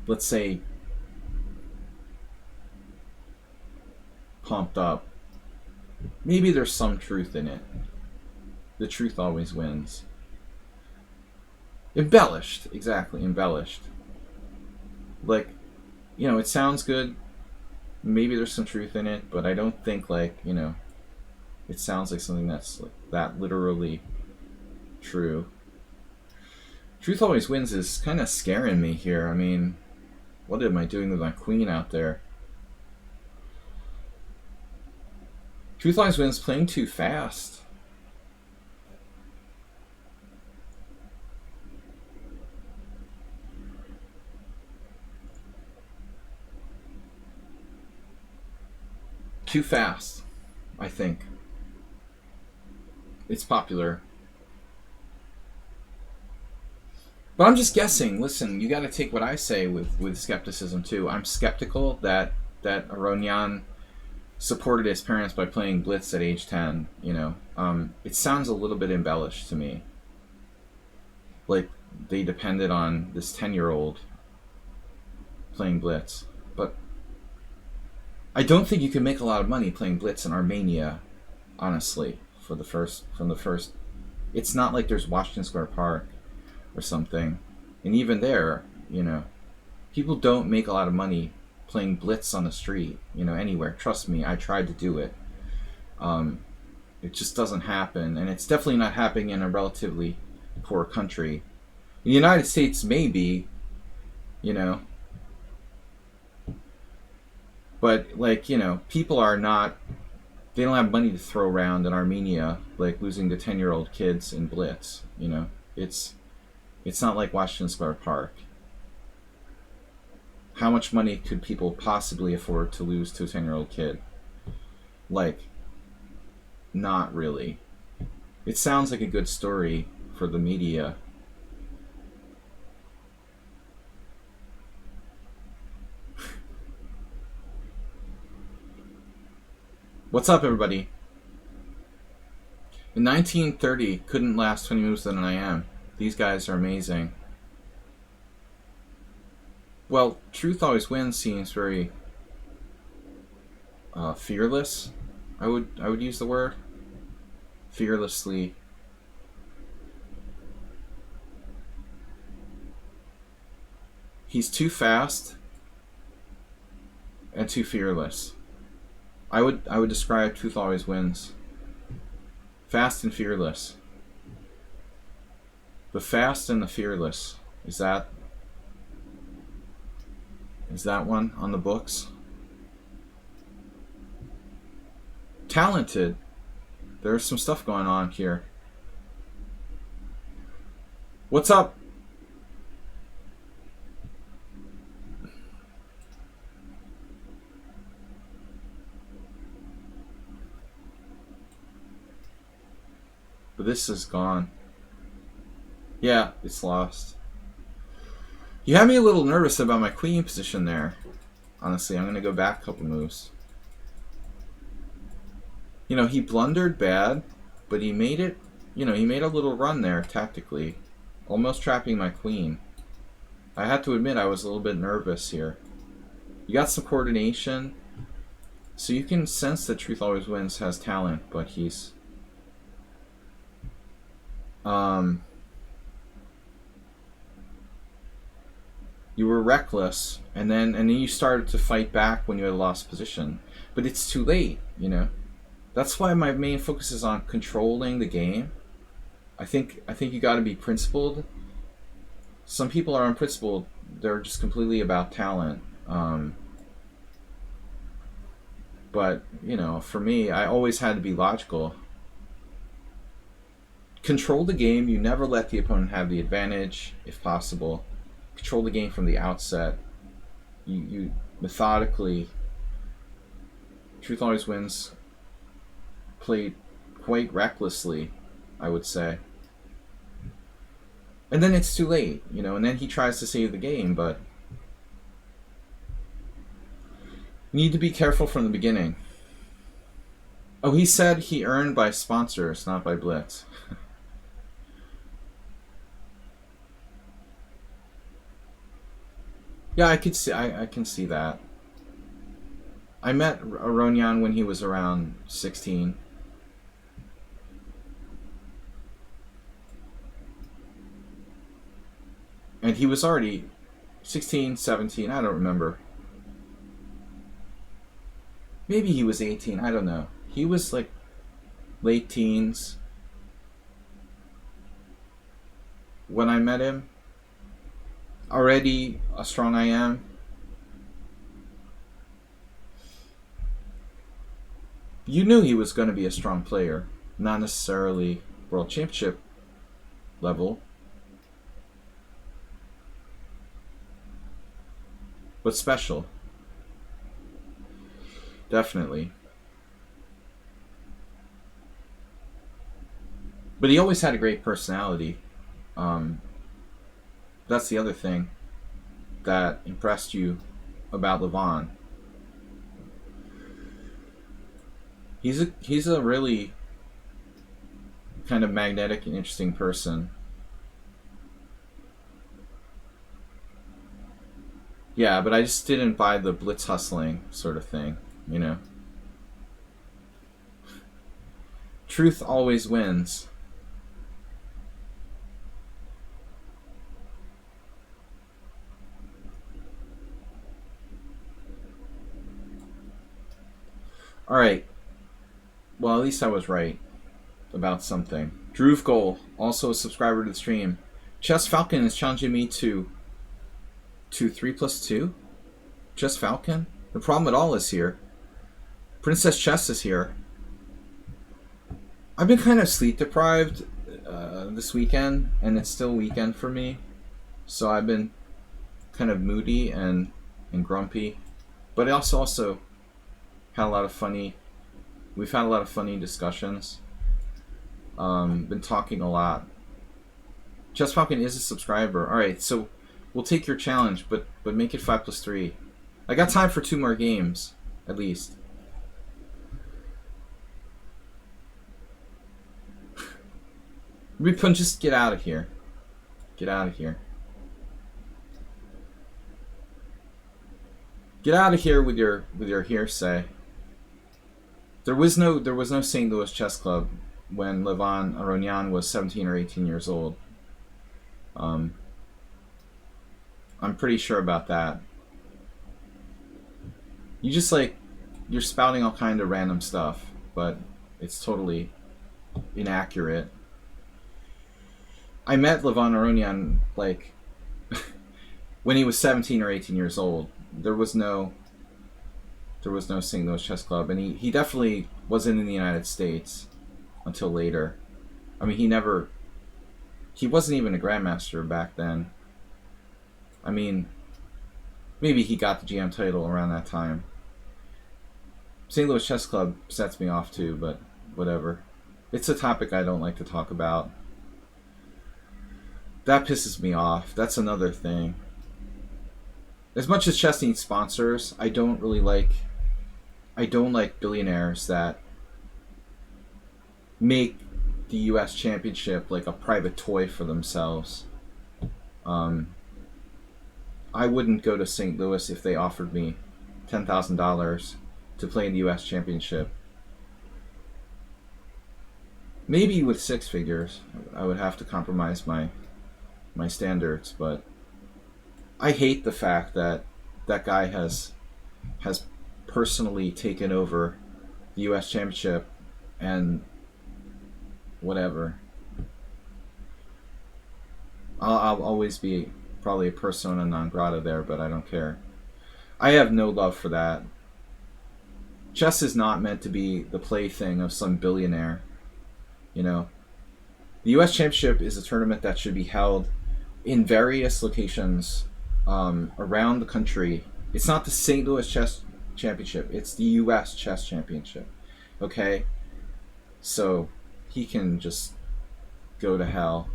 Speaker 1: let's say, pumped up. Maybe there's some truth in it. The truth always wins. Embellished, exactly, embellished. Like, you know, it sounds good. Maybe there's some truth in it, but I don't think, like, you know, it sounds like something that's like that literally true. Truth always wins is kind of scaring me here. I mean, what am I doing with my queen out there? Truth always wins playing too fast. Too fast, I think. It's popular. But I'm just guessing. Listen, you got to take what I say with skepticism too. I'm skeptical that Aronyan supported his parents by playing blitz at age 10. You know, it sounds a little bit embellished to me. Like they depended on this 10-year-old playing blitz. But I don't think you can make a lot of money playing blitz in Armenia, honestly. From the first, it's not like there's Washington Square Park or something, and even there, you know, people don't make a lot of money playing blitz on the street, you know, anywhere. Trust me, I tried to do it. It just doesn't happen, and it's definitely not happening in a relatively poor country. In the United States, maybe, you know, but like, you know, people are not. They don't have money to throw around in Armenia, like losing to 10-year-old kids in blitz. You know, it's not like Washington Square Park. How much money could people possibly afford to lose to a 10-year-old kid? Like, not really. It sounds like a good story for the media. What's up, everybody? In 1930, couldn't last 20 moves than I am. These guys are amazing. Well, truth always wins seems very fearless. I would use the word fearlessly. He's too fast. and too fearless. I would describe Truth Always Wins. Fast and fearless. The fast and the fearless. Is that one on the books? Talented. There's some stuff going on here. What's up? But this is gone. Yeah, it's lost. You had me a little nervous about my queen position there. Honestly, I'm going to go back a couple moves. You know, he blundered bad, but he made it, you know, he made a little run there tactically, almost trapping my queen. I have to admit I was a little bit nervous here. You got some coordination, so you can sense that Truth Always Wins has talent, but he's you were reckless, and then you started to fight back when you had lost position. But it's too late, you know. That's why my main focus is on controlling the game. I think you got to be principled. Some people are unprincipled. They're just completely about talent. But, you know, for me, I always had to be logical. Control the game. You never let the opponent have the advantage, if possible. Control the game from the outset. You methodically. Truth Always Wins. Played quite recklessly, I would say. And then it's too late, you know, and then he tries to save the game, but you need to be careful from the beginning. Oh, he said he earned by sponsors, not by blitz. Yeah, I could see. I can see that. I met Aronian when he was around 16. And he was already 16, 17, I don't remember. Maybe he was 18, I don't know. He was like late teens when I met him. Already a strong I am. You knew he was going to be a strong player, not necessarily world championship level, but special. Definitely. But he always had a great personality. That's the other thing that impressed you about Levon. He's a really kind of magnetic and interesting person. Yeah, but I just didn't buy the blitz hustling sort of thing, you know. Truth always wins. Alright. Well, at least I was right about something. Droove Goal, also a subscriber to the stream. Chess Falcon is challenging me to 3+2. Chess Falcon? The problem at all is here. Princess Chess is here. I've been kind of sleep deprived this weekend, and it's still weekend for me. So I've been kind of moody and grumpy. But I also had a lot of funny... We've had a lot of funny discussions. Been talking a lot. Chess Falcon is a subscriber. Alright, so we'll take your challenge, but make it 5+3. I got time for 2 more games, at least. Ripun, just get out of here. Get out of here. Get out of here with your hearsay. There was no St. Louis Chess Club when Levon Aronian was 17 or 18 years old. I'm pretty sure about that. You just like you're spouting all kind of random stuff, but it's totally inaccurate. I met Levon Aronian like when he was 17 or 18 years old. There was no St. Louis Chess Club, and he definitely wasn't in the United States until later. I mean, he wasn't even a grandmaster back then. I mean, maybe he got the GM title around that time. St. Louis Chess Club sets me off too, but whatever. It's a topic I don't like to talk about. That pisses me off. That's another thing. As much as chess needs sponsors, I don't like billionaires that make the U.S. championship like a private toy for themselves. I wouldn't go to St. Louis if they offered me $10,000 to play in the U.S. championship. Maybe with six figures, I would have to compromise my standards, but I hate the fact that that guy has personally taken over the U.S. championship and whatever. I'll always be probably a persona non grata there, but I don't care. I have no love for that. Chess is not meant to be the plaything of some billionaire. You know, the U.S. Championship is a tournament that should be held in various locations around the country. It's not the St. Louis Chess Championship. It's the U.S. Chess Championship. Okay? So he can just go to hell.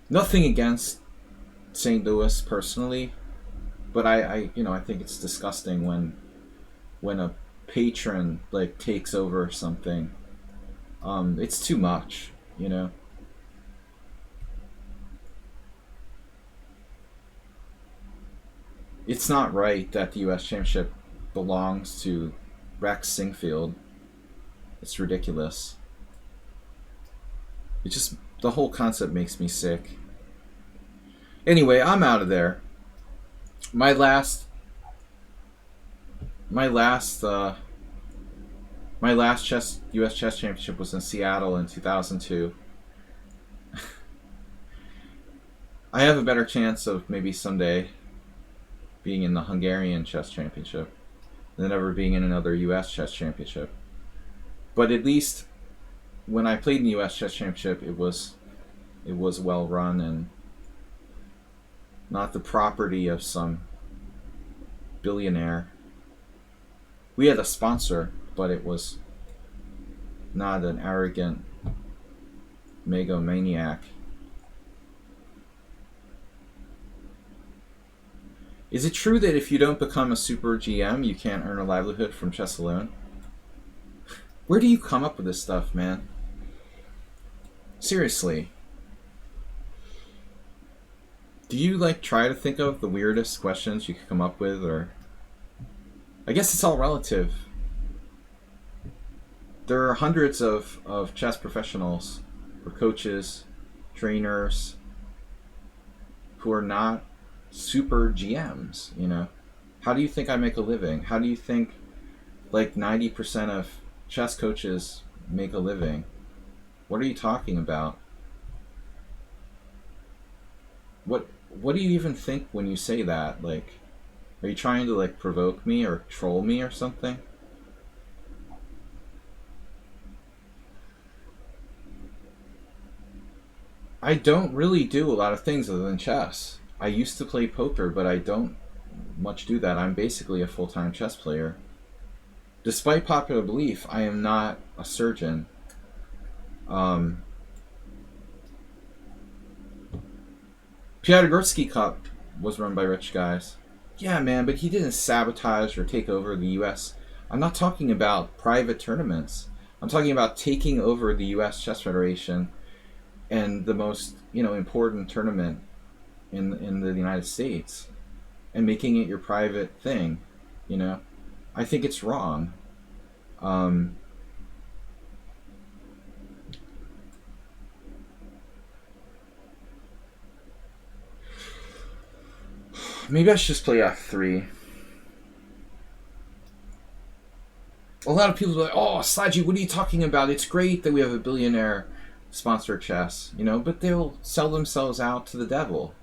Speaker 1: Nothing against St. Louis personally, but I think it's disgusting when a patron like takes over something. It's too much, you know. It's not right that the U.S. Championship belongs to Rex Singfield. It's ridiculous. It just the whole concept makes me sick. Anyway, I'm out of there. My last chess U.S. Chess Championship was in Seattle in 2002. I have a better chance of maybe someday being in the Hungarian Chess Championship than ever being in another U.S. Chess Championship. But at least when I played in the U.S. Chess Championship, it was well run and not the property of some billionaire. We had a sponsor, but it was not an arrogant megalomaniac. Is it true that if you don't become a super GM, you can't earn a livelihood from chess alone? Where do you come up with this stuff, man? Seriously. Do you try to think of the weirdest questions you could come up with, or I guess it's all relative. There are hundreds of chess professionals or coaches, trainers who are not super GMs, you know. How do you think I make a living? How do you think 90% of chess coaches make a living? What are you talking about? What do you even think when you say that? Are you trying to provoke me or troll me or something? I don't really do a lot of things other than chess. I used to play poker, but I don't much do that. I'm basically a full-time chess player. Despite popular belief, I am not a surgeon. Piatigorsky Cup was run by rich guys. Yeah, man, but he didn't sabotage or take over the U.S. I'm not talking about private tournaments. I'm talking about taking over the U.S. Chess Federation and the most, important tournament in the United States and making it your private thing, I think it's wrong. Maybe I should just play f3. A lot of people are like, oh, Slaji, what are you talking about? It's great that we have a billionaire sponsor chess, but they'll sell themselves out to the devil,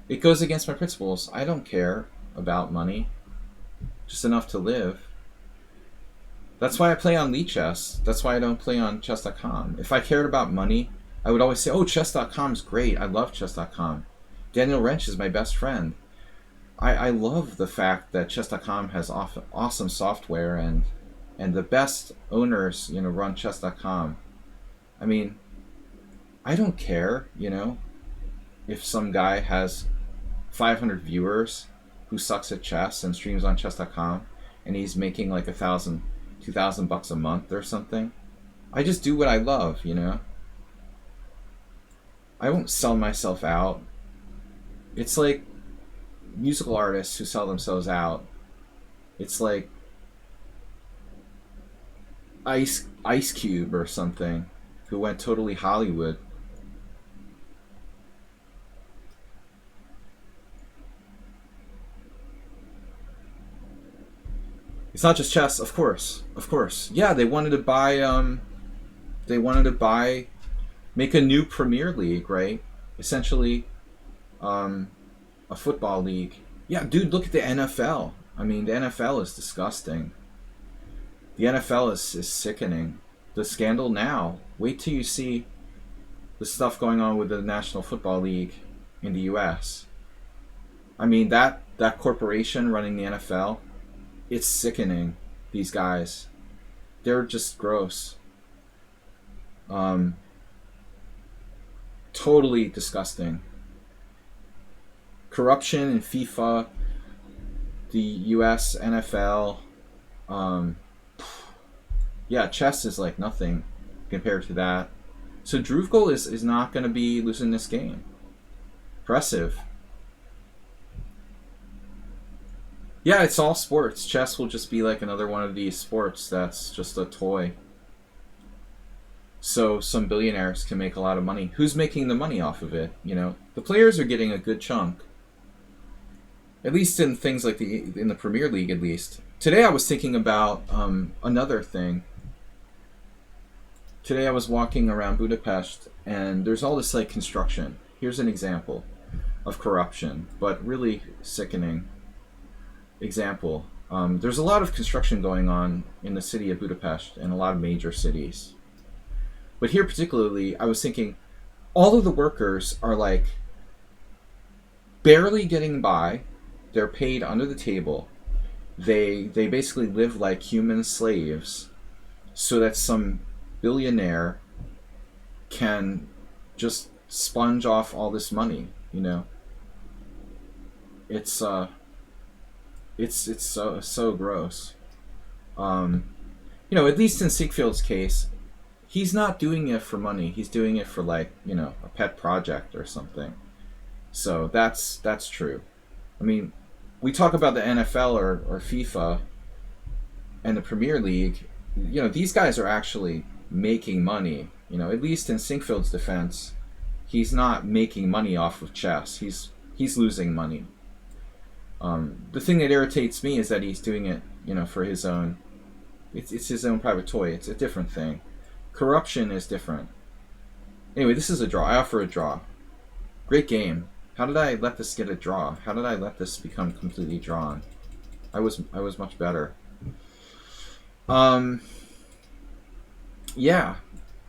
Speaker 1: It goes against my principles. I don't care about money, just enough to live. That's why I play on Lichess. That's why I don't play on chess.com. If I cared about money, I would always say, oh, chess.com is great. I love chess.com. Daniel Wrench is my best friend. I love the fact that chess.com has awesome software and the best owners, run chess.com. I mean, I don't care, if some guy has 500 viewers who sucks at chess and streams on chess.com and he's making like $1,000, $2,000 a month or something. I just do what I love, I won't sell myself out. It's like musical artists who sell themselves out. It's like Ice Cube or something who went totally Hollywood. It's not just chess, of course. Yeah, they wanted to buy make a new Premier League, right? Essentially a football league. Yeah, dude, look at the NFL. I mean, the NFL is disgusting. The NFL is sickening. The scandal now. Wait till you see the stuff going on with the National Football League in the U.S. I mean, that corporation running the NFL, it's sickening. These guys, they're just gross. Totally disgusting. Corruption in FIFA, the U.S. NFL. Yeah, chess is like nothing compared to that. So Druvgal is not going to be losing this game. Impressive. Yeah, it's all sports. Chess will just be like another one of these sports that's just a toy. So some billionaires can make a lot of money. Who's making the money off of it? The players are getting a good chunk. At least in things like in the Premier League, at least. Today I was thinking about another thing. Today I was walking around Budapest, and there's all this like construction. Here's an example of corruption, but really sickening example. There's a lot of construction going on in the city of Budapest and a lot of major cities. But here particularly, I was thinking, all of the workers are like barely getting by. They're paid under the table. They basically live like human slaves so that some billionaire can just sponge off all this money, It's so gross. At least in Siegfried's case, he's not doing it for money. He's doing it for like, a pet project or something. So that's true. I mean, we talk about the NFL or FIFA and the Premier League. These guys are actually making money. At least in Sinkfield's defense, he's not making money off of chess. He's losing money. The thing that irritates me is that he's doing it, for his own. It's his own private toy. It's a different thing. Corruption is different. Anyway, this is a draw. I offer a draw. Great game. How did I let this get a draw? How did I let this become completely drawn? I was much better. Yeah,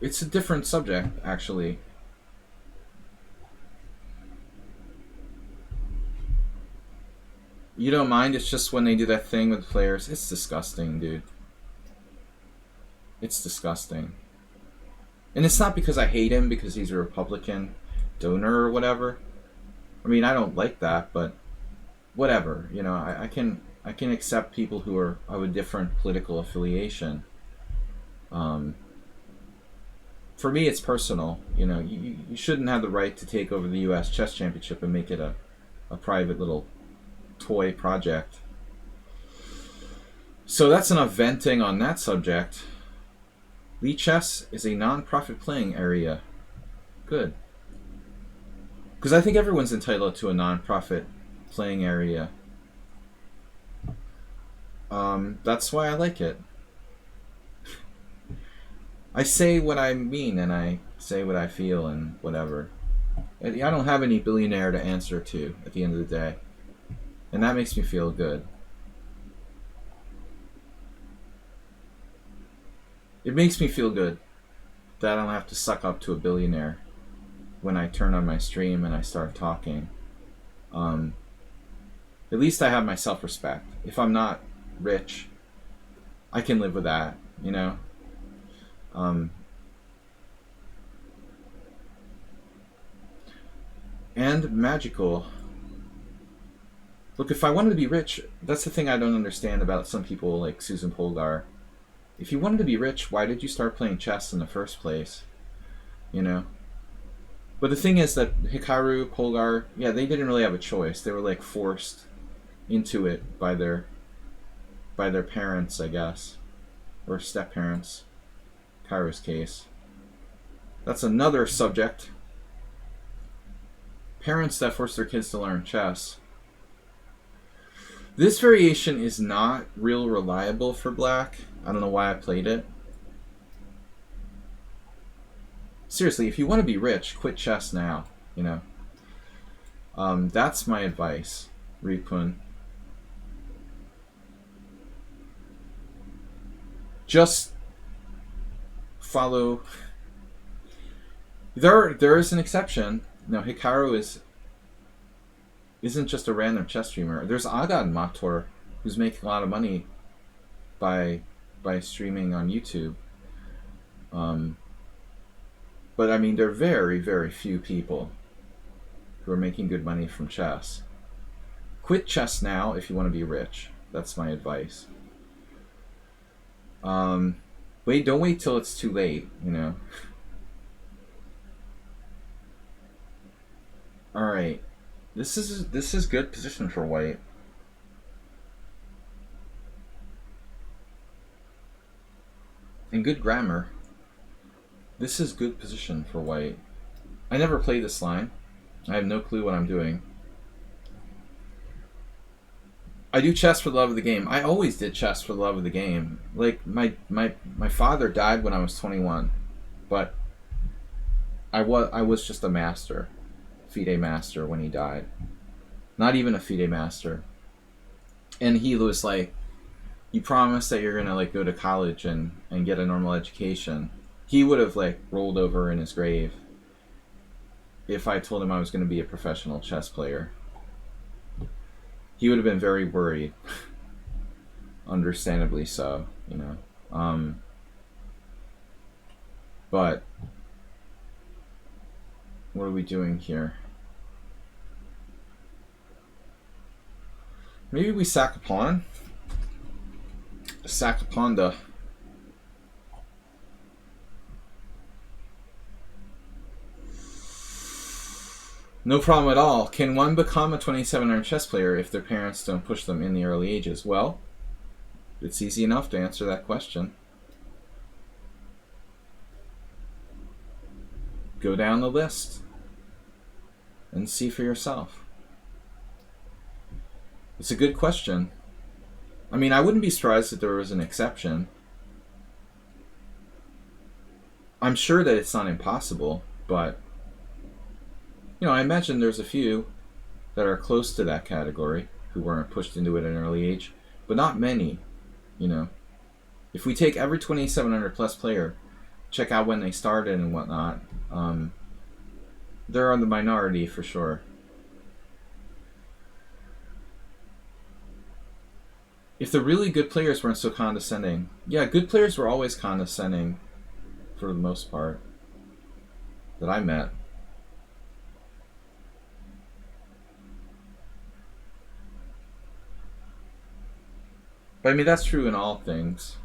Speaker 1: it's a different subject, actually. You don't mind? It's just when they do that thing with players. It's disgusting, dude. It's disgusting. And it's not because I hate him because he's a Republican donor or whatever. I mean, I don't like that, but whatever. I can accept people who are of a different political affiliation. For me, it's personal. You shouldn't have the right to take over the U.S. Chess Championship and make it a private little toy project. So that's enough venting on that subject. Lichess is a non-profit playing area. Good. Because I think everyone's entitled to a non-profit playing area. That's why I like it. I say what I mean and I say what I feel and whatever. I don't have any billionaire to answer to at the end of the day. And that makes me feel good. It makes me feel good that I don't have to suck up to a billionaire when I turn on my stream and I start talking. At least I have my self-respect. If I'm not rich, I can live with that, you know? And magical. Look, if I wanted to be rich, that's the thing I don't understand about some people like Susan Polgar. If you wanted to be rich, why did you start playing chess in the first place? You know? But the thing is that Hikaru, Polgar, yeah, they didn't really have a choice. They were like forced into it by their parents, I guess. Or step-parents. Hikaru's case. That's another subject. Parents that force their kids to learn chess. This variation is not real reliable for black. I don't know why I played it. Seriously, if you want to be rich, quit chess now, you know. That's my advice, Ripun. Just follow. There is an exception. No, Hikaru isn't just a random chess streamer. There's Agad Mator, who's making a lot of money by streaming on YouTube. But I mean, there are very, very few people who are making good money from chess. Quit chess now if you want to be rich. That's my advice. Don't wait till it's too late, you know. Alright. This is good position for white. And good grammar. This is good position for white. I never played this line. I have no clue what I'm doing. I do chess for the love of the game. I always did chess for the love of the game. Like, my father died when I was 21. But I was just a master. FIDE master when he died. Not even a FIDE master. And he was like, you promise that you're gonna like go to college and get a normal education. He would have like rolled over in his grave if I told him I was gonna be a professional chess player. He would have been very worried. Understandably so, you know. But what are we doing here? Maybe we sack a pawn. Sack a pawn to... No problem at all. Can one become a 2700 chess player if their parents don't push them in the early ages? Well, it's easy enough to answer that question. Go down the list and see for yourself. It's a good question. I mean, I wouldn't be surprised if there was an exception. I'm sure that it's not impossible, but you know, I imagine there's a few that are close to that category who weren't pushed into it at an early age, but not many, you know. If we take every 2700 plus player, check out when they started and whatnot, they're on the minority for sure. If the really good players weren't so condescending, yeah, good players were always condescending for the most part that I met. But I mean, that's true in all things.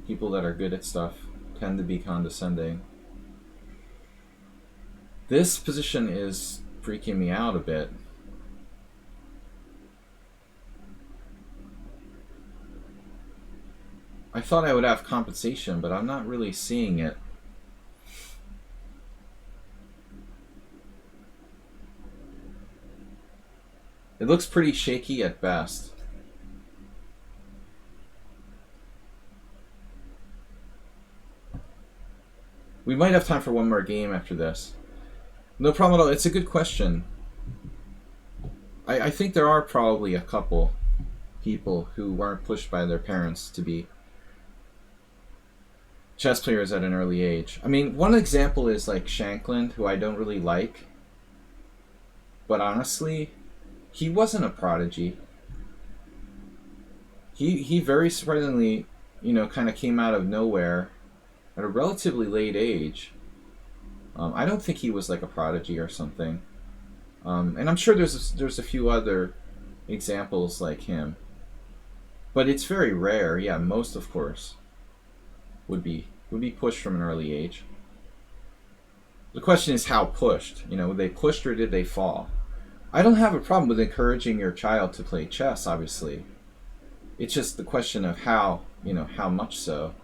Speaker 1: People that are good at stuff tend to be condescending. This position is freaking me out a bit. I thought I would have compensation, but I'm not really seeing it. It looks pretty shaky at best. We might have time for one more game after this. No problem at all. It's a good question. I think there are probably a couple people who weren't pushed by their parents to be chess players at an early age. I mean, one example is like Shankland, who I don't really like. But honestly, he wasn't a prodigy. He very surprisingly, kind of came out of nowhere at a relatively late age. I don't think he was like a prodigy or something. And I'm sure there's a few other examples like him. But it's very rare. Yeah, most of course would be pushed from an early age. The question is how pushed. Were they pushed or did they fall? I don't have a problem with encouraging your child to play chess, obviously. It's just the question of how much so.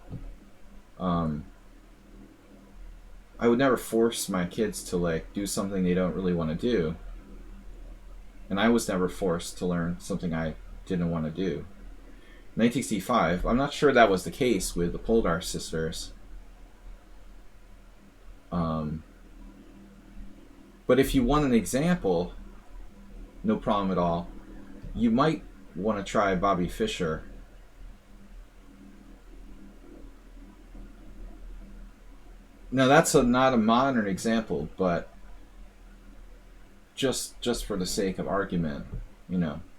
Speaker 1: I would never force my kids to like do something they don't really want to do. And I was never forced to learn something I didn't want to do. 1965, I'm not sure that was the case with the Poldar sisters. But if you want an example, no problem at all. You might want to try Bobby Fischer. Now that's not a modern example, but just for the sake of argument,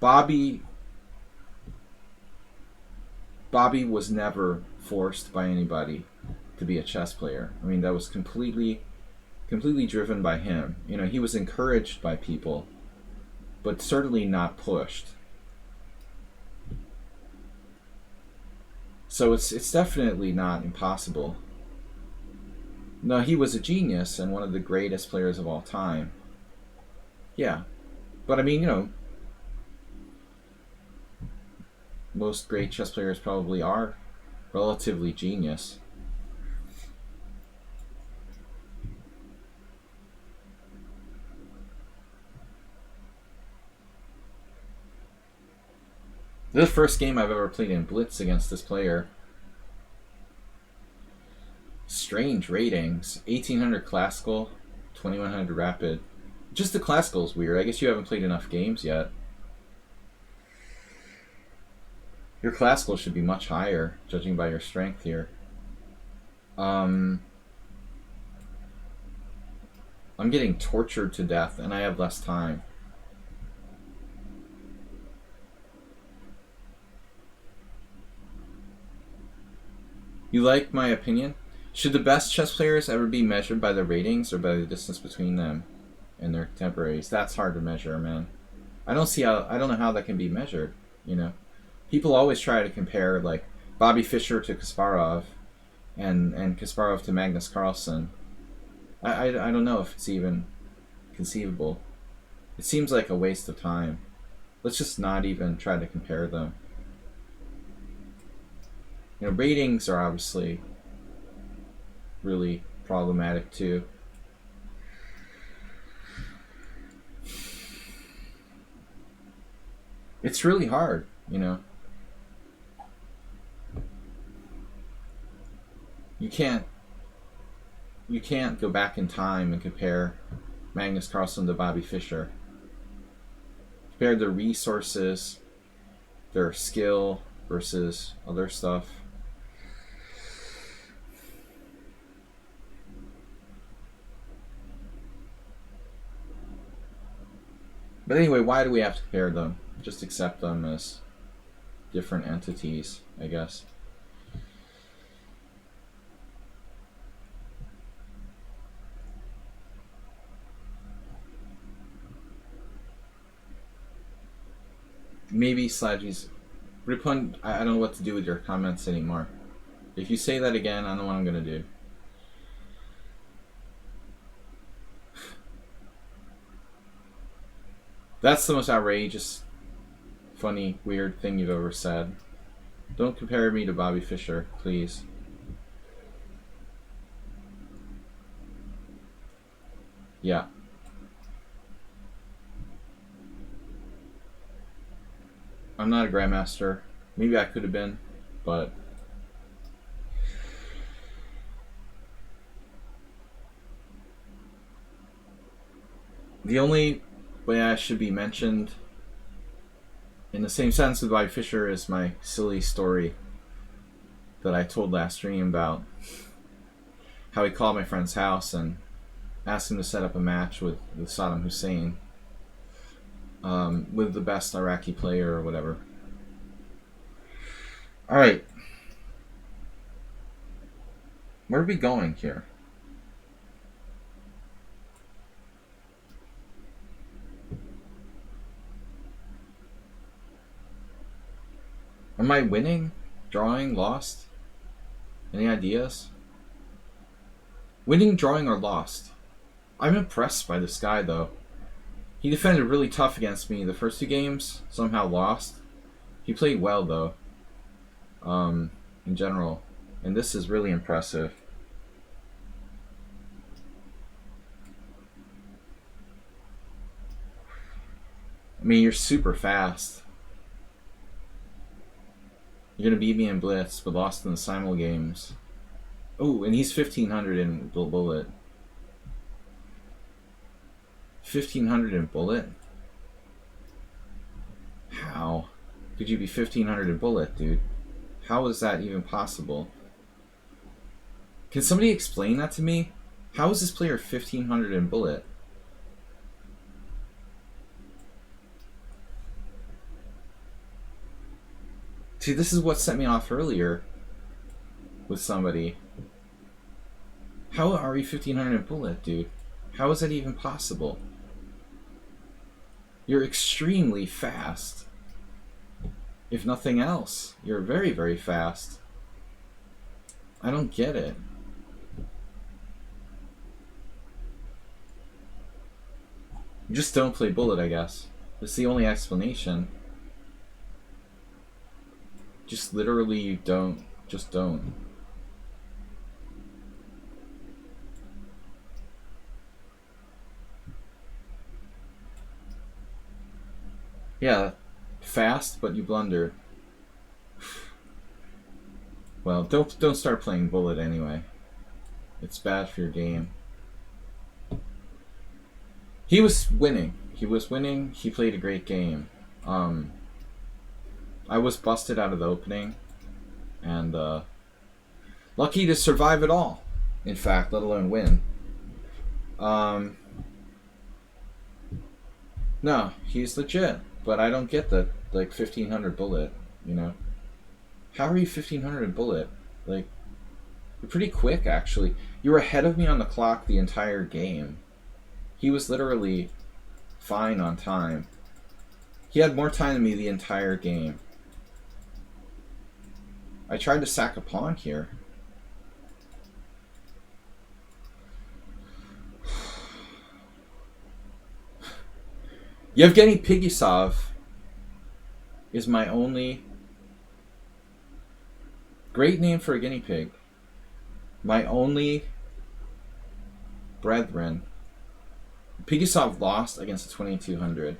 Speaker 1: Bobby was never forced by anybody to be a chess player. I mean, that was completely driven by him. He was encouraged by people, but certainly not pushed. So it's definitely not impossible. No, he was a genius and one of the greatest players of all time. Yeah. But I mean, most great chess players probably are relatively genius. This is the first game I've ever played in blitz against this player. Strange ratings. 1800 classical, 2100 rapid. Just the classical is weird. I guess you haven't played enough games yet. Your classical should be much higher, judging by your strength here. I'm getting tortured to death, and I have less time. You like my opinion? Should the best chess players ever be measured by their ratings or by the distance between them and their contemporaries? That's hard to measure, man. I don't know how that can be measured, People always try to compare like Bobby Fischer to Kasparov and Kasparov to Magnus Carlsen. I don't know if it's even conceivable. It seems like a waste of time. Let's just not even try to compare them. Ratings are obviously really problematic too. It's really hard, You can't go back in time and compare Magnus Carlsen to Bobby Fischer. Compare their resources, their skill versus other stuff. But anyway, why do we have to compare them? Just accept them as different entities, I guess. Maybe Sludgy's Ripun, I don't know what to do with your comments anymore. If you say that again, I don't know what I'm gonna do. That's the most outrageous, funny, weird thing you've ever said. Don't compare me to Bobby Fischer, please. Yeah. I'm not a grandmaster. Maybe I could have been, but the only way I should be mentioned in the same sentence with Bobby Fischer is my silly story that I told last stream about how he called my friend's house and asked him to set up a match with Saddam Hussein, with the best Iraqi player or whatever. Alright. Where are we going here? Am I winning? Drawing? Lost? Any ideas? Winning, drawing, or lost? I'm impressed by this guy, though. He defended really tough against me the first two games, somehow lost. He played well, though, in general. And this is really impressive. I mean, you're super fast. You're going to beat me in blitz, but lost in the simul games. Oh, and he's 1500 in bullet. 1500 in bullet? How could you be 1500 in bullet, dude? How is that even possible? Can somebody explain that to me? How is this player 1500 in bullet? See, this is what set me off earlier with somebody. How are you 1500 in bullet, dude? How is that even possible? You're extremely fast. If nothing else, you're very, very fast. I don't get it. You just don't play bullet, I guess. That's the only explanation. Just literally don't. Just don't. Yeah, fast, but you blundered. Well, don't start playing bullet anyway. It's bad for your game. He was winning. He was winning. He played a great game. I was busted out of the opening, and lucky to survive it all. In fact, let alone win. No, he's legit, but I don't get the 1500 bullet. You know, how are you 1500 bullet? Like, you're pretty quick actually. You were ahead of me on the clock the entire game. He was literally fine on time. He had more time than me the entire game. I tried to sack a pawn here. Yevgeny Pigisov is my only... Great name for a guinea pig. My only brethren. Pigisov lost against the 2200.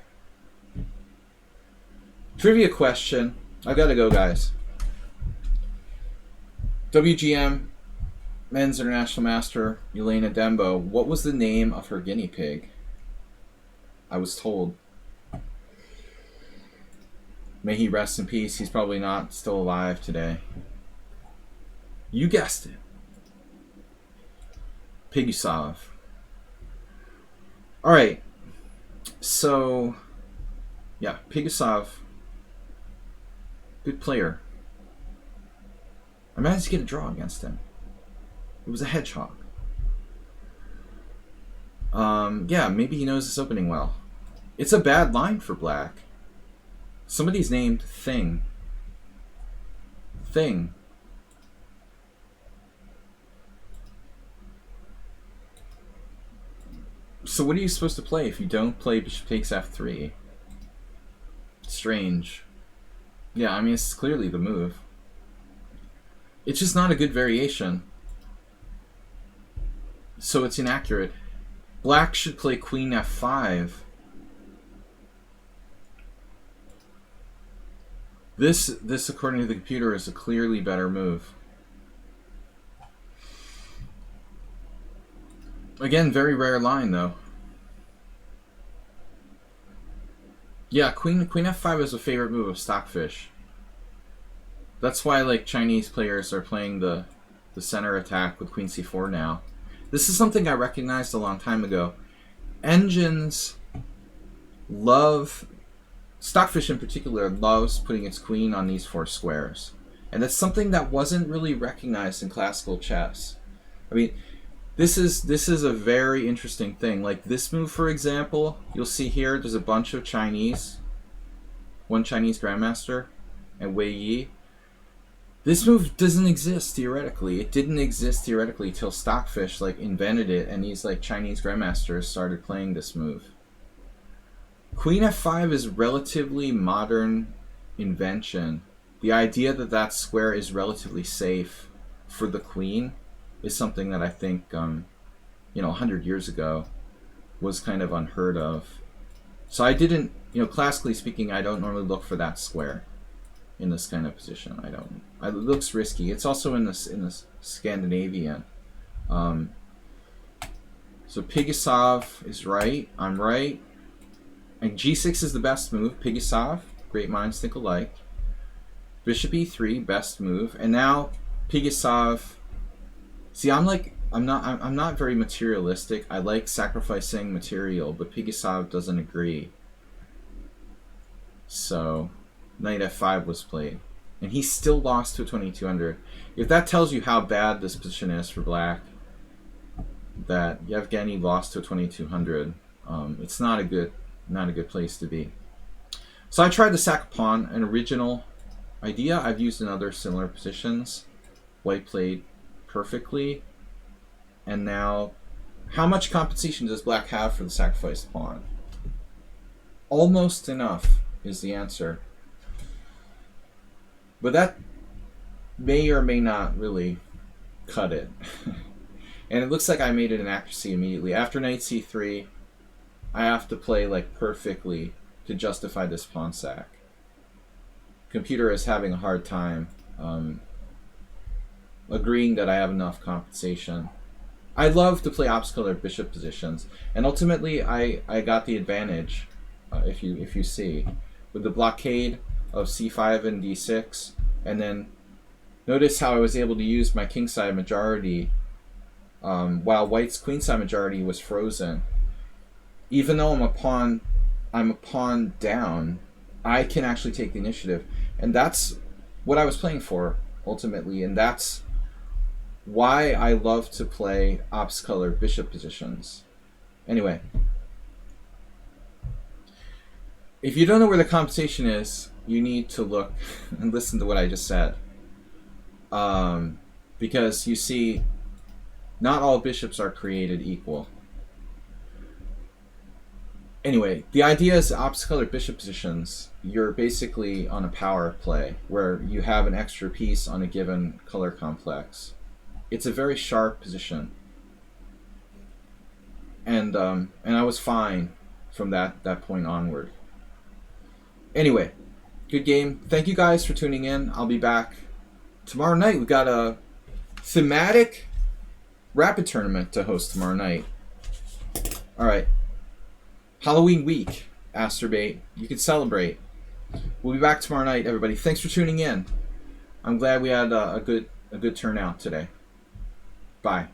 Speaker 1: Trivia question. I gotta go, guys. WGM Men's International Master Elena Dembo. What was the name of her guinea pig? I was told. May he rest in peace. He's probably not still alive today. You guessed it. Pigisov. Alright. So, yeah, Pigisov. Good player. I managed to get a draw against him. It was a hedgehog. Yeah, maybe he knows this opening well. It's a bad line for black. Somebody's named Thing. Thing. So what are you supposed to play if you don't play bishop takes f3? Strange. Yeah, I mean, it's clearly the move. It's just not a good variation. So it's inaccurate. Black should play queen f5. This according to the computer is a clearly better move. Again, very rare line though. Yeah, Queen F5 is a favorite move of Stockfish. That's why like Chinese players are playing the center attack with Queen C4 now. This is something I recognized a long time ago. Engines love, Stockfish in particular, loves putting its queen on these 4 squares. And that's something that wasn't really recognized in classical chess. I mean, this is a very interesting thing. Like this move, for example, you'll see here there's a bunch of Chinese. One Chinese grandmaster and Wei Yi. This move doesn't exist theoretically. It didn't exist theoretically till Stockfish like invented it, and these like Chinese grandmasters started playing this move. Queen F5 is relatively modern invention. The idea that that square is relatively safe for the queen is something that I think 100 years ago was kind of unheard of. So I didn't, classically speaking, I don't normally look for that square in this kind of position. I don't. It looks risky. It's also in this Scandinavian. So Pigasov is right. I'm right. And G6 is the best move. Pigasov, great minds think alike. Bishop E3, best move. And now Pigasov. See, I'm not very materialistic. I like sacrificing material, but Pigasov doesn't agree. So Knight F5 was played, and he still lost to 2200. If that tells you how bad this position is for black, that Yevgeny lost to 2200, it's not a good place to be. So I tried to sack a pawn, an original idea I've used in other similar positions. White played perfectly, and now how much compensation does black have for the sacrificed pawn? Almost enough is the answer. But that may or may not really cut it. And it looks like I made it an accuracy immediately. After knight c3, I have to play like perfectly to justify this pawn sack. Computer is having a hard time agreeing that I have enough compensation. I love to play opposite-colored bishop positions, and ultimately I got the advantage, if you see, with the blockade of c5 and d6, and then notice how I was able to use my kingside majority while white's queenside majority was frozen. Even though I'm a pawn down, I can actually take the initiative, and that's what I was playing for ultimately, and that's why I love to play opposite-color bishop positions. Anyway, if you don't know where the compensation is, you need to look and listen to what I just said. Because you see, not all bishops are created equal. Anyway, the idea is opposite-color bishop positions. You're basically on a power play where you have an extra piece on a given color complex. It's a very sharp position, and I was fine from that point onward. Anyway, good game. Thank you guys for tuning in. I'll be back tomorrow night. We've got a thematic rapid tournament to host tomorrow night. All right, Halloween week, Asterbait. You can celebrate. We'll be back tomorrow night, everybody. Thanks for tuning in. I'm glad we had a good turnout today. Bye.